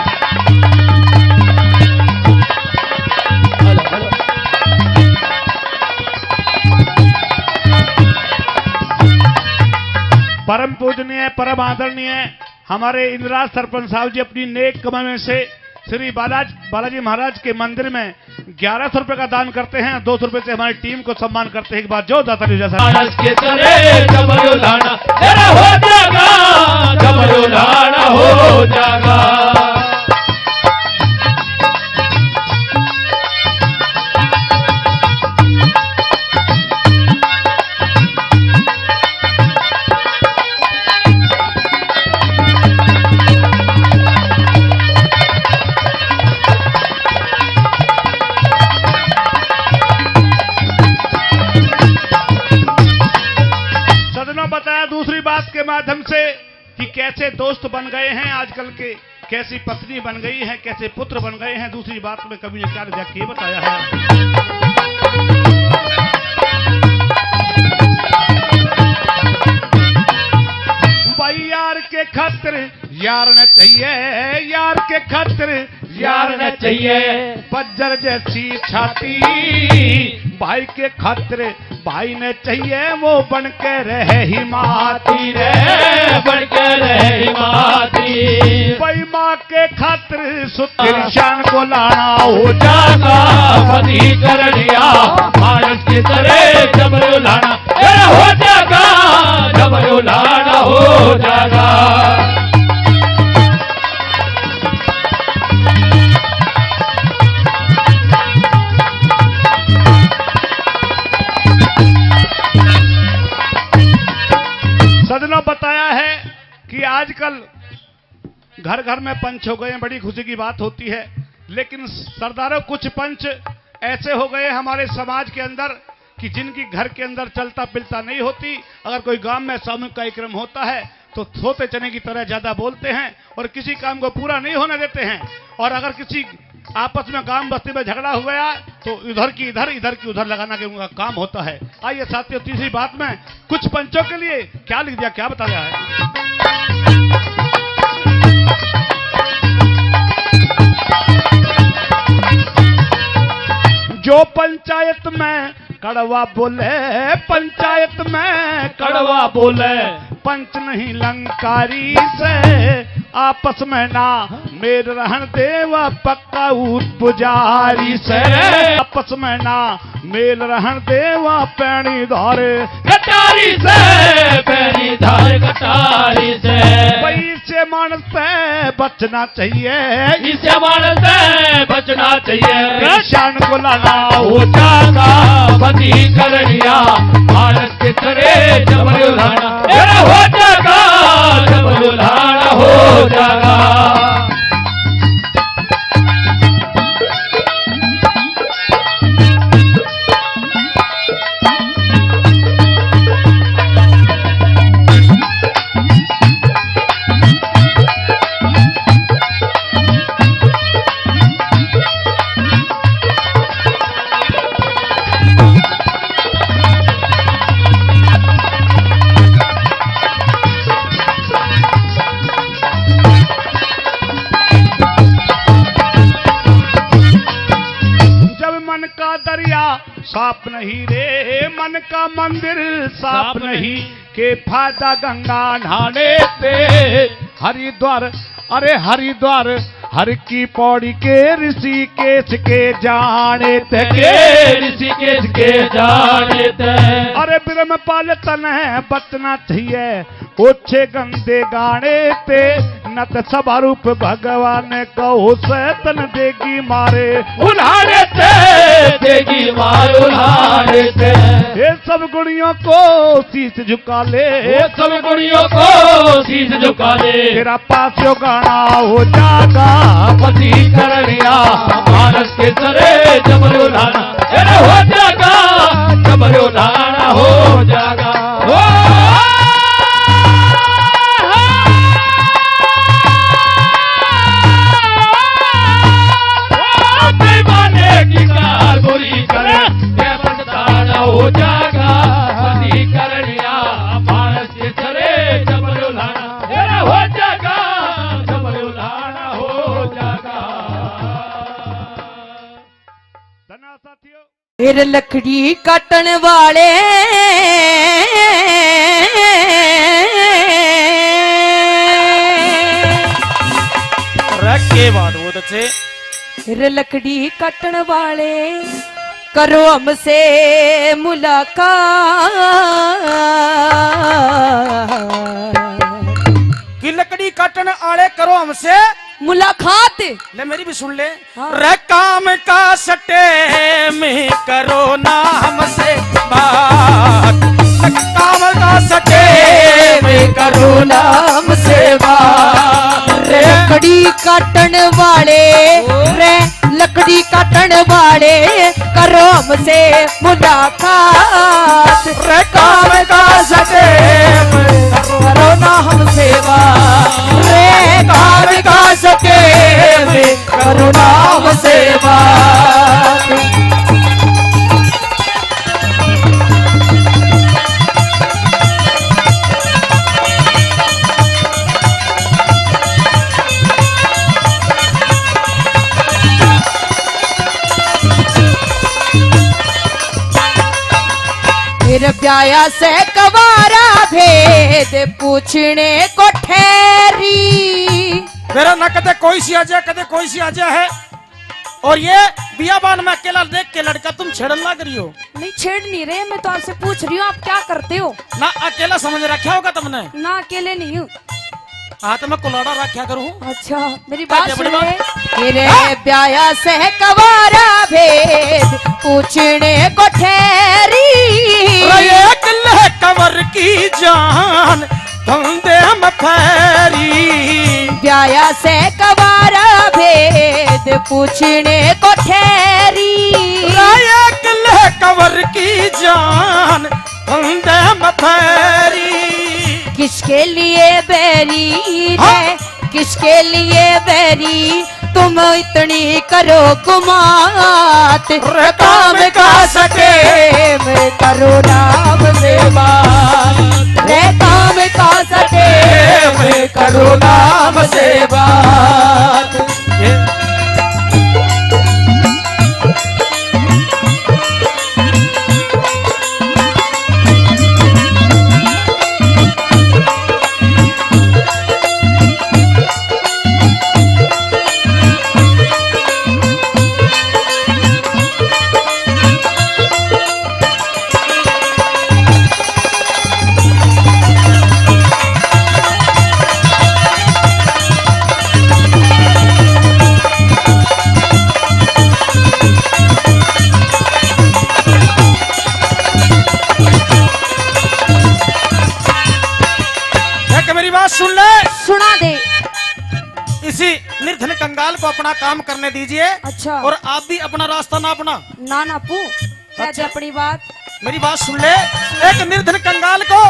परम पूजनीय परम आदरणीय हमारे इंदिराज सरपंच साहब जी अपनी नेक कमाई से श्री बालाजी महाराज के मंदिर में 1100 रुपए का दान करते हैं। 200 रुपए से हमारी टीम को सम्मान करते हैं। एक बार जो दाता हो जाएगा। बताया दूसरी बात के माध्यम से कि कैसे दोस्त बन गए हैं आजकल के, कैसी पत्नी बन गई है, कैसे पुत्र बन गए हैं। दूसरी बात में कवि ने क्या जाके बताया है, भाई यार के खातिर यार न चाहिए, यार के खातिर यार न चाहिए, बज्जर जैसी छाती भाई के खातिर भाई ने चाहिए, वो बन के रहे हिमाती रे, बन के रहे हिमाती। भाई माँ के खातिर सुतिर शान को लाना हो जागा, बदी कर लिया मानस की तरह जबरू लाना हो जागा, जबरू जागा। सदनों बताया है कि आजकल घर घर में पंच हो गए हैं, बड़ी खुशी की बात होती है। लेकिन सरदारों, कुछ पंच ऐसे हो गए हमारे समाज के अंदर कि जिनकी घर के अंदर चलता पिलता नहीं होती। अगर कोई गांव में सामूहिक कार्यक्रम होता है तो सोते चने की तरह ज्यादा बोलते हैं और किसी काम को पूरा नहीं होने देते हैं। और अगर किसी आपस में गांव बस्ती में झगड़ा हो गया तो इधर की इधर, इधर की उधर लगाना के उनका काम होता है। आइए साथियों, तीसरी बात में कुछ पंचों के लिए क्या लिख दिया, क्या बताया है। जो पंचायत में कड़वा बोले, पंचायत में कड़वा बोले, पंच नहीं लंकारी से आपस में ना मेर रहन देवा पक्का ऊत पुजारी से। आपस में ना मेल रहन देवा पैणी धारे कटारी से, पैनी धार कटारी से। पैसे मानस पे बचना चाहिए, इसे मानस से बचना चाहिए। शान को लाना हो जागा बंदी करनिया, मानस के तरे जबल उलाना। हो जागा जबल उलाना, हो जागा। साफ नहीं रे मन का मंदिर साफ नहीं, के फायदा गंगा नहाने पे। हरिद्वार, अरे हरिद्वार हर की पौड़ी के ऋषिकेश के जाने ते, ऋषिकेश के जाने ते। अरे ब्रह्म पाल तन है बचना चाहिए ओछे गंदे गाने पे। नत सभा रूप भगवान कहो सैतन देगी मारे, उल्हाड़े ते देगी मार, उल्हाड़े ते। ये सब गुणियों को शीश झुका ले, ये सब गुणियों को शीश झुका ले। तेरा पास यो गाना हो जागा पति करनिया, मानस के सरे जबल उलाना। हो जागा जबल उलाना, हो जागा। बेईमाने की कार बुरी करे, ये बंदाना हो जागा पति करनिया, मानस के सरे जबल उलाना। हो जागा जबल उलाना, हो जागा। धन्यवाद साथियों। फिर लकड़ी काटन वाले के बाद बहुत अच्छे। फिर लकड़ी काटन वाले करो हमसे मुलाकात। कि लकड़ी काटन आड़े करो हमसे मुलाकात। ले मेरी भी सुन ले। हाँ। रे काम का सटे में करो ना हमसे बात, काम का सटे में करो ना हमसे बात। रे लकड़ी काटन वाले, रे लकड़ी काटन वाले करो हमसे मुलाकात। रे काम का सटे में करो ना हमसे बात, रे काम का सटे में करो ना हमसे बात। फिर ब्याया से कवारा भेद पूछने को ठहरी। मेरा ना कदे कोई सी आजा, कदे कोई सी आजा है। और ये बियाबान में अकेला देख के लड़का तुम छेड़न लग रही हो। नहीं छेड़ नहीं रहे, मैं तो आपसे पूछ रही हूँ आप क्या करते हो। ना अकेला समझ रखा होगा तुमने। ना अकेले नहीं हूँ। हाथ में कुलाड़ा रखा करूँ। अच्छा मेरी बात क्या बड़ी सुनिए। तेरे ब्याया से कवारा भेद पूछने को ठहरी। एक ले कवर की जान धंधे में फेरी। ब्याया से कवारा भेद पूछने को ठहरी। एक ले कवर की जान धंधे में फेरी। किसके लिए बैरी रे, किसके लिए बैरी, तुम इतनी करो कुमात। काम का सके मैं करो नाम से बात। रे काम का सके मैं करो नाम से बात। सुन ले, सुना दे। इसी निर्धन कंगाल को अपना काम करने दीजिए। अच्छा। और आप भी अपना रास्ता ना अपना। ना नापू कहते अच्छा। अपनी बात। मेरी बात सुन ले, एक निर्धन कंगाल को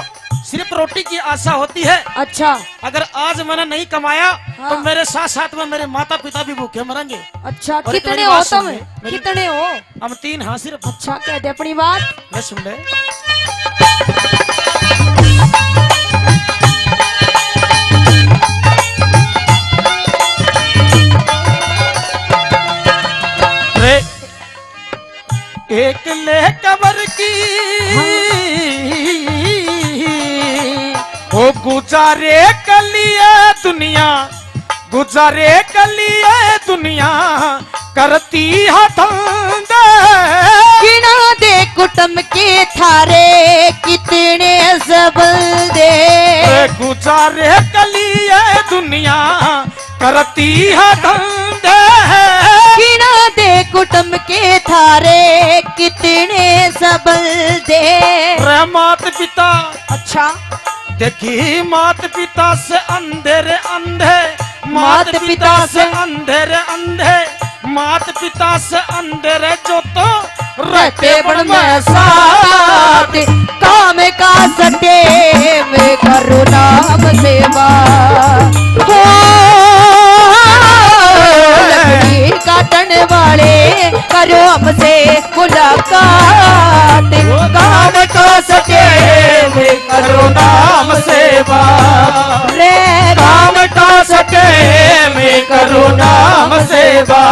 सिर्फ रोटी की आशा होती है। अच्छा अगर आज मैंने नहीं कमाया हाँ। तो मेरे साथ साथ में मेरे माता पिता भी भूखे मरेंगे। अच्छा और कितने तुम्हारी हो बात तुम, सुन ले, मेरी- कितने हो। हम 3 हाँ सिर्फ। अच्छा कहते अपनी बात। मैं सुन ले, एक ले कबर की ओ गुजारे कलिए दुनिया, गुजारे कलिए दुनिया करती हथंद। गिना दे कुटुंब के थारे कितने सबल दे। गुजारे कलिए दुनिया करती हथंद। गिना दे कुटुंब के थारे कितने सबल दे। रे मात पिता, अच्छा देखी मात पिता से अंधेरे अंधे, मात पिता से अंधेरे अंधे, मात पिता से अंधेरे जो तो रहते बड़ में साथ। काम का सटे में करो नाम सेवा। हो लकड़ी काटन वाले करो हमसे मुलाकात। काम का सटे में करो नाम सेवा। रे काम का सके मैं करो नाम सेवा।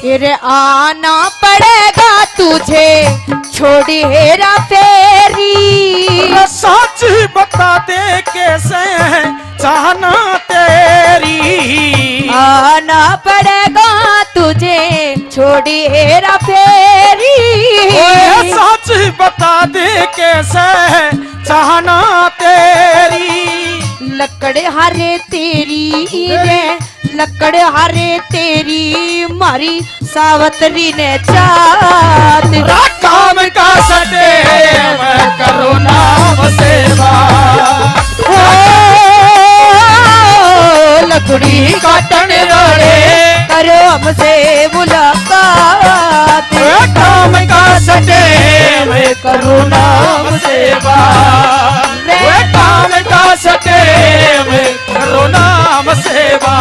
फिर आना पड़ेगा तुझे छोड़ी हेरा फेरी। सच बता दे कैसे चाहना तेरी। आना पड़ेगा तुझे छोड़ी हेरा फेरी। ओए सच बता दे कैसे चाहना तेरी। लकड़ हारे तेरी रे, लकड़ हारे तेरी मारी सावतरी ने चात। काम का सटे मैं करो नाम सेवा। ओ लकड़ी काटने वाले करो हमसे मुलाकात। काम का सटे मैं करो नाम सेवा वे काम का सटे में करो नाम सेवा।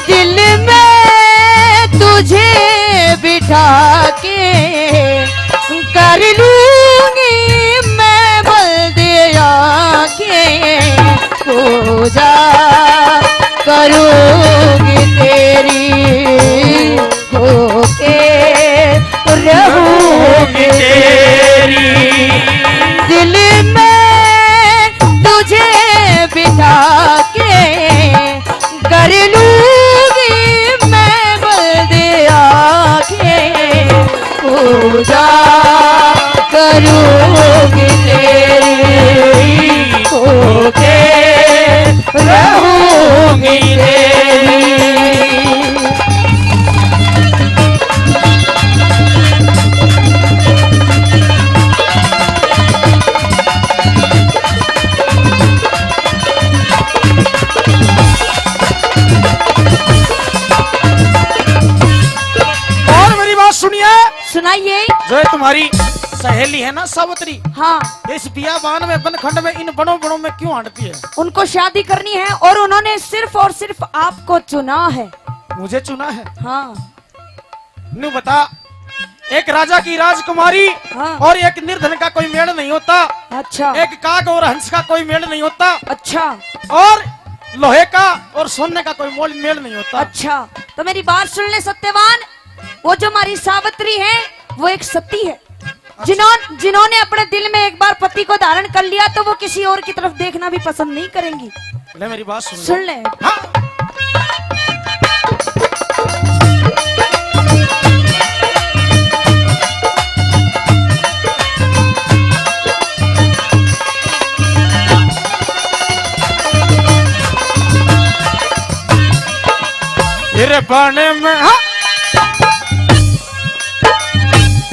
दिल में तुझे बिठा के कर लूंगी मैं बल्दिया के पूजा करूंगी तेरी होके रहूंगी तेरी। दिल में तुझे बिठा के कर लूंगी मैं बल्दिया के पूजा करूंगी तेरी होके रहूंगी तेरी। और मेरी बात सुनिए, सुनाइए। जो ये तुम्हारी सहेली है ना सावित्री, हाँ, इस बियाबान में बनखंड में इन बड़ों बड़ों में क्यों आंटती है? उनको शादी करनी है और उन्होंने सिर्फ और सिर्फ आपको चुना है। मुझे चुना है? हाँ नू बता, एक राजा की राजकुमारी हाँ। और एक निर्धन का कोई मेल नहीं होता, अच्छा एक काग और हंस का कोई मेल नहीं होता, अच्छा और लोहे का और सोने का कोई मेल नहीं होता। अच्छा, तो मेरी बात सुन ले सत्यवान, वो जो हमारी सावित्री है वो एक सती है। जिन्होंने अपने दिल में एक बार पति को धारण कर लिया तो वो किसी और की तरफ देखना भी पसंद नहीं करेंगी। ले मेरी बात सुन ले। हाँ। फिर बन में हाँ।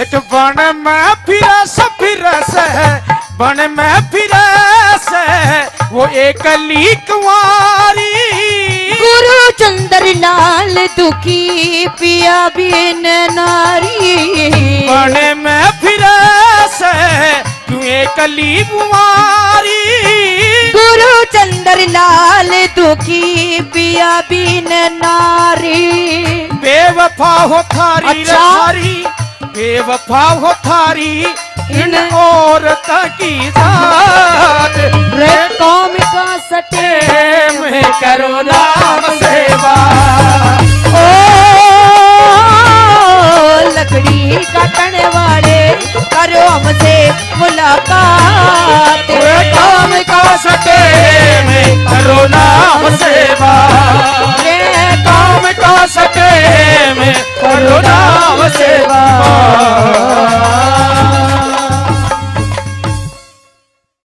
एक बन में फिर से बन में फिर से वो एकली कुंवारी। गुरु चंद्र लाल दुखी पिया बिन नारी। बन में फिर से तू एकली कुंवारी। गुरु चंद्र लाल दुखी पिया बिन नारी। बेवफा हो थारी अच्छा? थारी बेवफा हो थारी इन औरत की जात। रे कौम का सटे में करो नाम सेवा। ओ लकड़ी काटन वाले करो हमसे मुलाकात। वे काम का सटे में करो नाम सेवा। रे काम का सटे में करो नाम सेवा।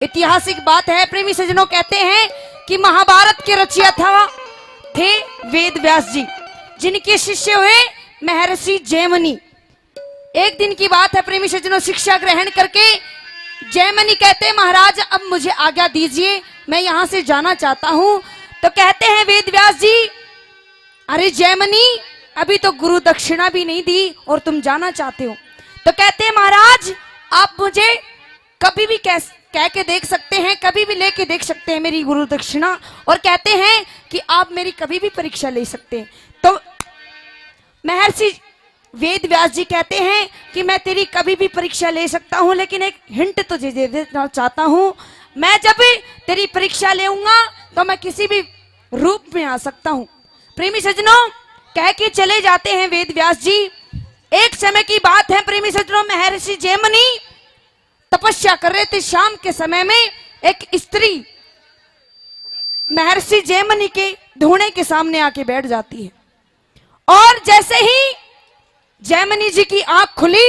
ऐतिहासिक बात है, प्रेमी सज्जनों, कहते हैं कि महाभारत के रचयिता थे वेद व्यास जी, जिनके शिष्य हुए महर्षि जैमिनी। एक दिन की बात है प्रेमी सज्जनों, शिक्षा ग्रहण करके जैमिनी कहते हैं महाराज अब मुझे आज्ञा दीजिए, मैं यहाँ से जाना चाहता हूँ। तो कहते हैं वेद व्यास जी, अरे जैमिनी अभी तो गुरु दक्षिणा भी नहीं दी और तुम जाना चाहते हो। तो कहते हैं महाराज आप मुझे कभी भी कह के देख सकते हैं, कभी भी लेके देख सकते हैं मेरी गुरु दक्षिणा, और कहते हैं कि आप मेरी कभी भी परीक्षा ले सकते हैं। तो महर्षि वेद व्यास जी कहते हैं कि मैं तेरी कभी भी परीक्षा ले सकता हूं, लेकिन एक हिंट तुझे दे देना चाहता हूं, मैं जब तेरी परीक्षा लेऊंगा तो मैं किसी भी रूप में आ सकता हूं। प्रेमी सज्जनों, कह के चले जाते हैं वेद व्यास जी। एक समय की बात है प्रेमी सज्जनों, महर्षि जैमिनी तपस्या कर रहे थे। शाम के समय में एक स्त्री महर्षि जैमिनी के धोने के सामने आके बैठ जाती है, और जैसे ही जैमिनी जी की आंख खुली,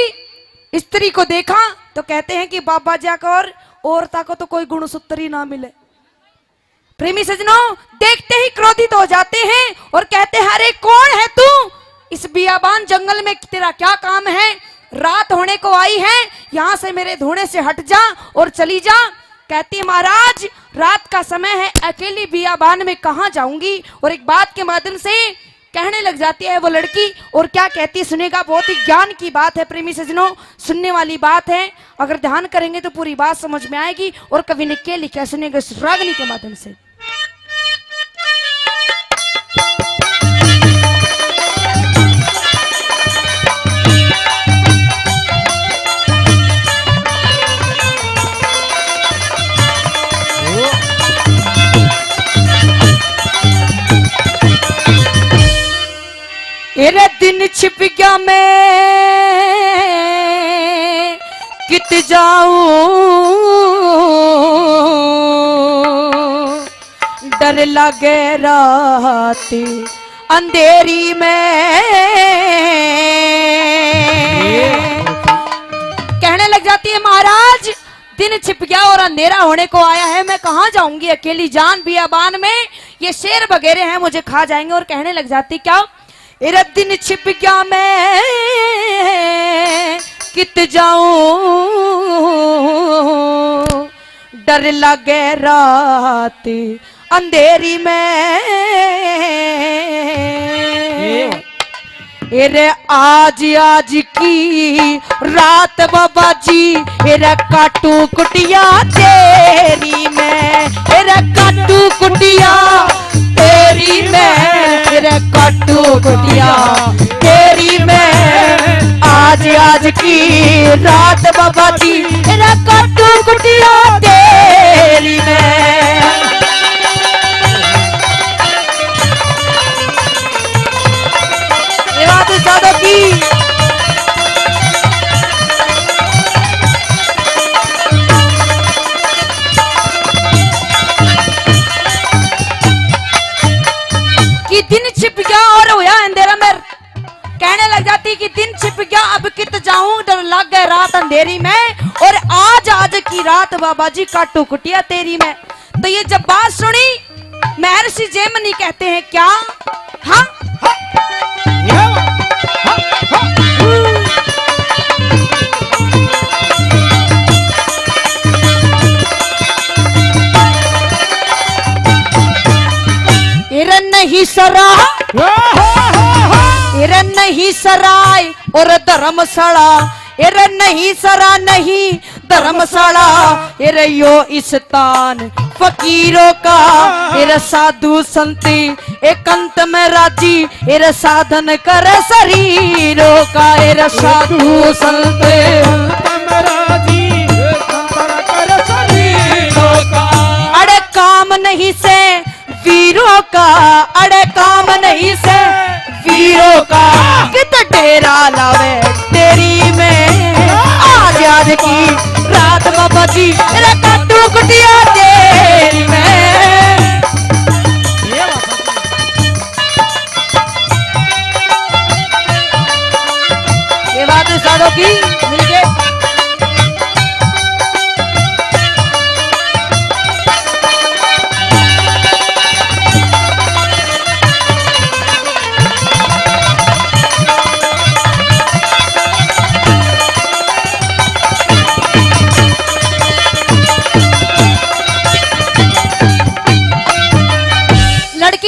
स्त्री को देखा, तो कहते हैं कि बाबा जाकर औरता को तो कोई गुणसूत्र ही ना मिले। प्रेमी सज्जनों, देखते ही क्रोधित हो जाते हैं और कहते हैं अरे कौन है तू, इस बियाबान जंगल में तेरा क्या काम है, रात होने को आई है, यहां से मेरे धोने से हट जा और चली जा। कहती है महाराज रात का समय है, अकेली बियाबान में कहाँ जाऊंगी। और एक बात के माध्यम से कहने लग जाती है वो लड़की, और क्या कहती है सुनेगा। बहुत ही ज्ञान की बात है प्रेमी सज्जनों, सुनने वाली बात है। अगर ध्यान करेंगे तो पूरी बात समझ में आएगी। और कवि ने क्या लिखा सुनेगा इस रागनी के माध्यम से। तेरे दिन छिप गया मैं कित जाऊं, डर लगे रात अंधेरी में। कहने लग जाती है महाराज दिन छिप गया और अंधेरा होने को आया है, मैं कहाँ जाऊंगी अकेली जान बियाबान में, ये शेर वगैरह हैं मुझे खा जाएंगे। और कहने लग जाती क्या तेरा दिन छिप गया मैं कित जाऊं, डर लगे रात अंधेरी में। एरे आज की रात बाबा जी एरा काटू कुटिया तेरी में, एरा काटू कुटिया तेरी में, एरा काटू कुटिया तेरी में। आज की रात बाबा जी एरा काटू कुटिया तेरी में। साधो की दिन छिप गया और होया अंधेरा में। कहने लग जाती कि दिन छिप गया अब कित जाऊं, डर लग गए रात अंधेरी में। और आज की रात बाबा जी काटू कुटिया तेरी में। तो ये जब बात सुनी महर्षि जैमिनी कहते हैं क्या, हाँ नहीं सरा नहीं सराय और धर्मशाला, एरे नहीं सरा नहीं धर्मशाला, एरे यो स्थान फकीरों का, एरे साधु संती एकांत में राजी, एरे साधन कर शरीरों का, एरे साधु संत अड़े काम नहीं से वीरों का, अड़े काम नहीं से वीरों का, कित डेरा लावे तेरी में। आज की रात बाबा जी तेरा काटू कुटिया तेरी में। ये बात साधो की मिलके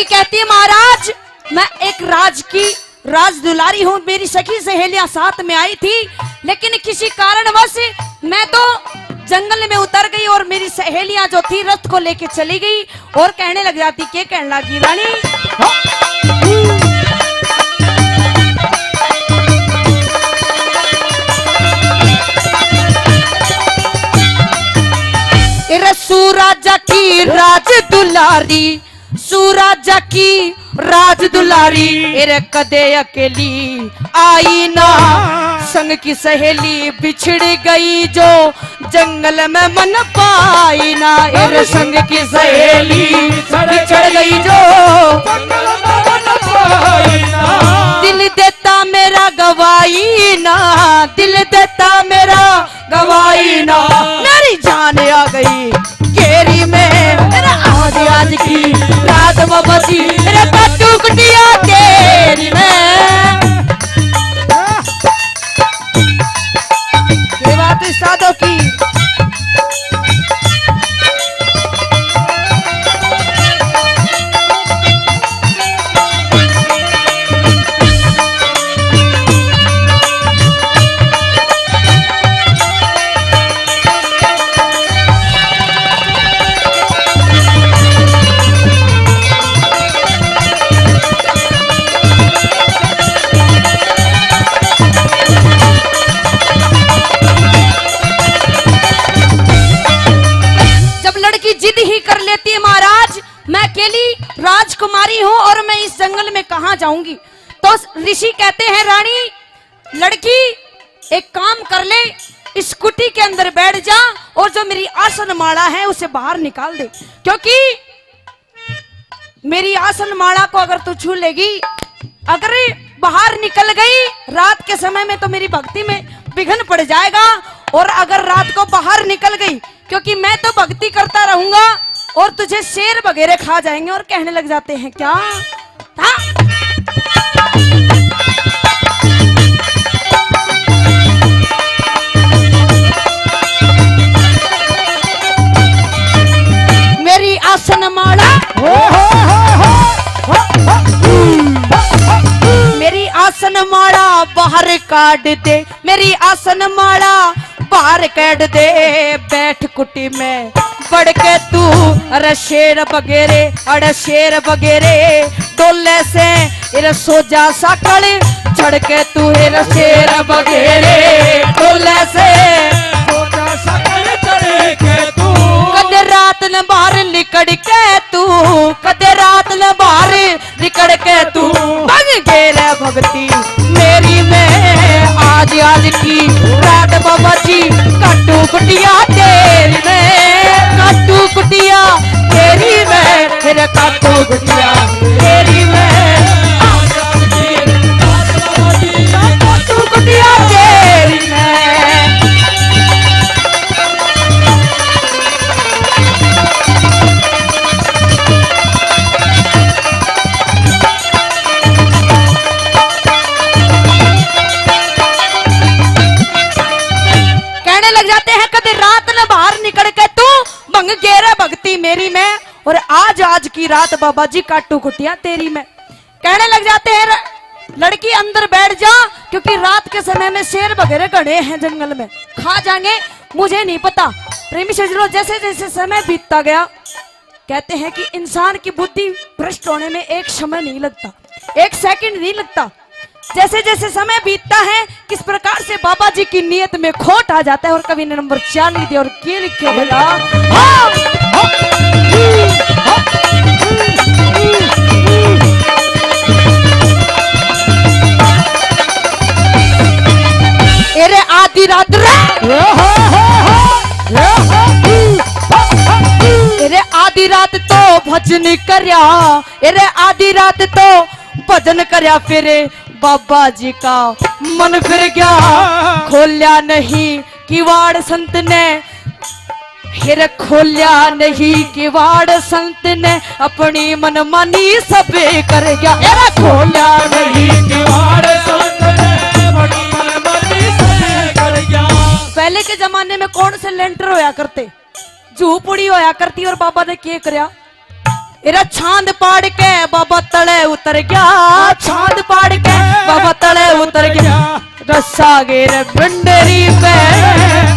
कहती है महाराज मैं एक राज दुलारी हूँ, मेरी सखी सहेलियां साथ में आई थी, लेकिन किसी कारणवश मैं तो जंगल में उतर गई और मेरी सहेलियां जो थी रथ को लेके चली गई। और कहने लग जाती क्या कहने लगी रानी, सूराजा की राज दुलारी, सूराजा की राज दुलारी, एरे कदे अकेली आई ना, संग की सहेली बिछड़ गई जो जंगल में मन पाई ना, एरे संग की सहेली बिछड़ गई जो जंगल में मन पाई ना। दिल देता मेरा गवाई ना, दिल देता मेरा गवाई ना, मेरी जान आ गई केरी में। आज की रात बाबा जी मेरा काटू कुटिया तेरी में। ये बात साधो की जाऊंगी। तो ऋषि कहते हैं रानी लड़की एक काम कर ले, स्कूटी के अंदर बैठ जा और जो मेरी आसन माला है उसे बाहर निकाल दे, क्योंकि मेरी आसन माला को अगर तू छू लेगी, अगर बाहर निकल गई रात के समय में तो मेरी भक्ति में विघ्न पड़ जाएगा। और अगर रात को बाहर निकल गई, क्योंकि मैं तो भक्ति करता रहूंगा और तुझे शेर वगैरह खा जाएंगे। और कहने लग जाते हैं क्या हाँ? मेरी आसन माला मेरी आसन माला बाहर काट दे, मेरी आसन माला बाहर काट दे। बैठ कुटी में बढ़ के तू अरे शेर वगैरह अरे शेर वगैरह डोले से इर सोजा सकल चढ़ के तू इर शेर वगैरह डोले से सोचा सकल चढ़ के तू कदे रात न बाहर निकल के तू, कदे रात न बाहर निकल के तू बन गेरे भक्ति मेरी में आज आज की रात बाबा जी काटू कुटिया तेरी में, काटू कुटिया तेरी में, फिर काटू कुटिया तेरी में, काटू कुटिया तेरी में। लग जाते हैं कदे रात न बाहर निकल के तू भंग गेरा भक्ति मेरी में, और आज आज की रात बाबा जी काटू कुटिया तेरी में। कहने लग जाते हैं लड़की अंदर बैठ जा, क्योंकि रात के समय में शेर वगैरह गड़े हैं जंगल में, खा जाएंगे मुझे नहीं पता। प्रेमी सज्जनों जैसे जैसे समय बीतता गया, कहते हैं कि इंसान की बुद्धि भ्रष्ट होने में एक समय नहीं लगता, एक सेकंड नहीं लगता। जैसे जैसे समय बीतता है किस प्रकार से बाबा जी की नियत में खोट आ जाता है। और कवि ने नंबर 40 दिया और क्या लिखे बोला अरे आधी रात अरे आधी रात तो भजन करया, अरे आधी रात तो भजन करया, फिर बाबा जी का मन फिर गया, खोलिया नहीं किवाड़ संत ने, फिर खोलिया नहीं किवाड़ संत ने, अपनी मनमानी सब कर गया। अरे खोलिया नहीं किवाड़ संत ने, अपनी मनमानी सब कर गया। पहले के जमाने में कौन से लेंटर होया करते, झूपड़ी होया करती, और बाबा ने क्या करया, इरा छांद पाड़ के बाबा तले उतर गया, छांद पाड़ के बाबा तले उतर गया। रस्सा गेर बंडरी पे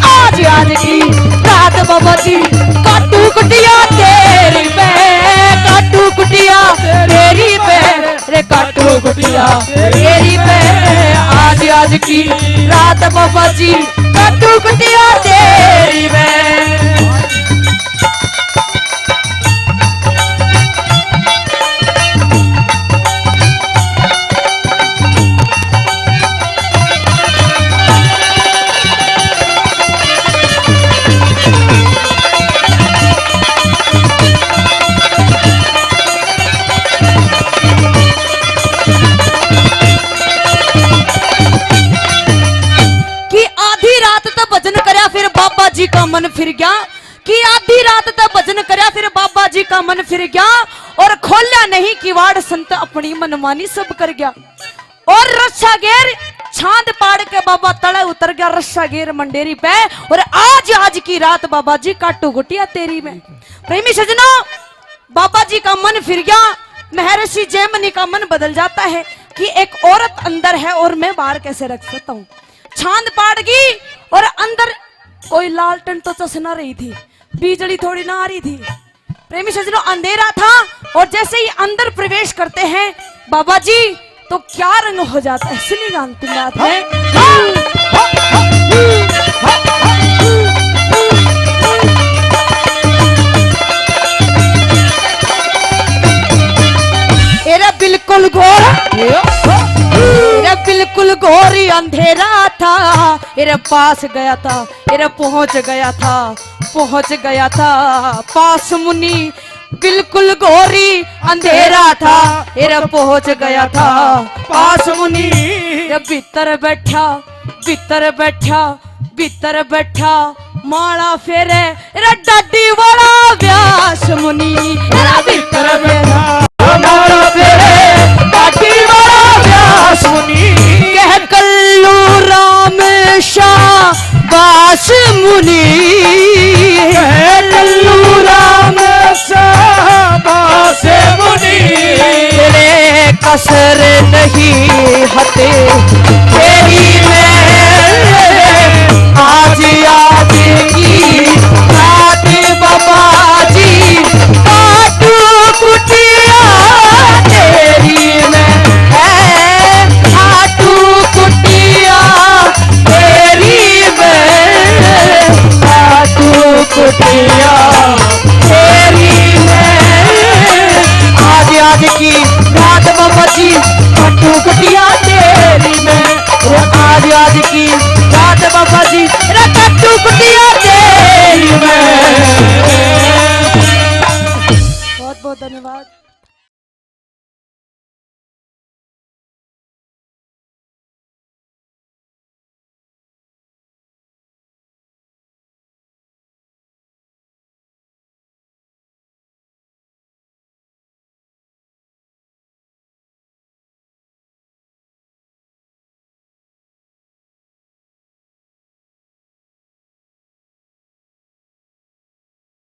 आज आज की रात बाबा जी काटू कुटिया तेरी पे, काटू कुटिया तेरी पे, रे काटू कुटिया तेरी पे, आज आज की रात बाबा जी काटू कुटिया तेरी पे। जी का मन फिर गया कि आधी रात तक भजन करया, फिर बाबा जी का मन फिर गया और खोलिया नहीं किवाड़ संत अपनी मनमानी सब कर गया। और रस्सा गेर छांद पाड़ के बाबा तले उतर गया, रस्सा गेर मंडेरी पे, और आज आज की रात बाबा जी काटू गुटिया तेरी में। प्रेमी सजनों बाबा जी का मन फिर गया, महर्षि जयमनी का मन बदल जाता है कि एक औरत अंदर है और मैं बाहर कैसे रख सकता हूँ। छांद पाड़ गई और अंदर कोई लालटेन तो चस ना रही थी, बिजली थोड़ी ना आ रही थी। प्रेमी सज्जनों अंधेरा था, और जैसे ही अंदर प्रवेश करते हैं बाबा जी तो क्या रंग हो जाता है। सुनी गान तुम बात है एरा बिल्कुल गोरा घोरी अंधेरा था, इरे पास गया था, इरे पहुंच गया था पास मुनि। बिल्कुल घोरी अंधेरा था, इरे पहुंच गया था पास मुनि। भीतर बैठा माला फेरे डाडी वाला व्यास मुनि। भीतर बैठा माला फेरे डाडी वाला व्यास मुनि। कह कल्लू राम शाबाश मुनि, कह कल्लू राम शाबाश मुनि। तेरे कसर नहीं हते तेरी में, आज की रात बाबा जी काटू कुटिया तेरी में है, काटू कुटिया तेरी में, काटू कुटिया तेरी में। आज की रात बाबा जी काटू कुटिया तेरी में, आज की रात बाबा जी कट्टू कुटिया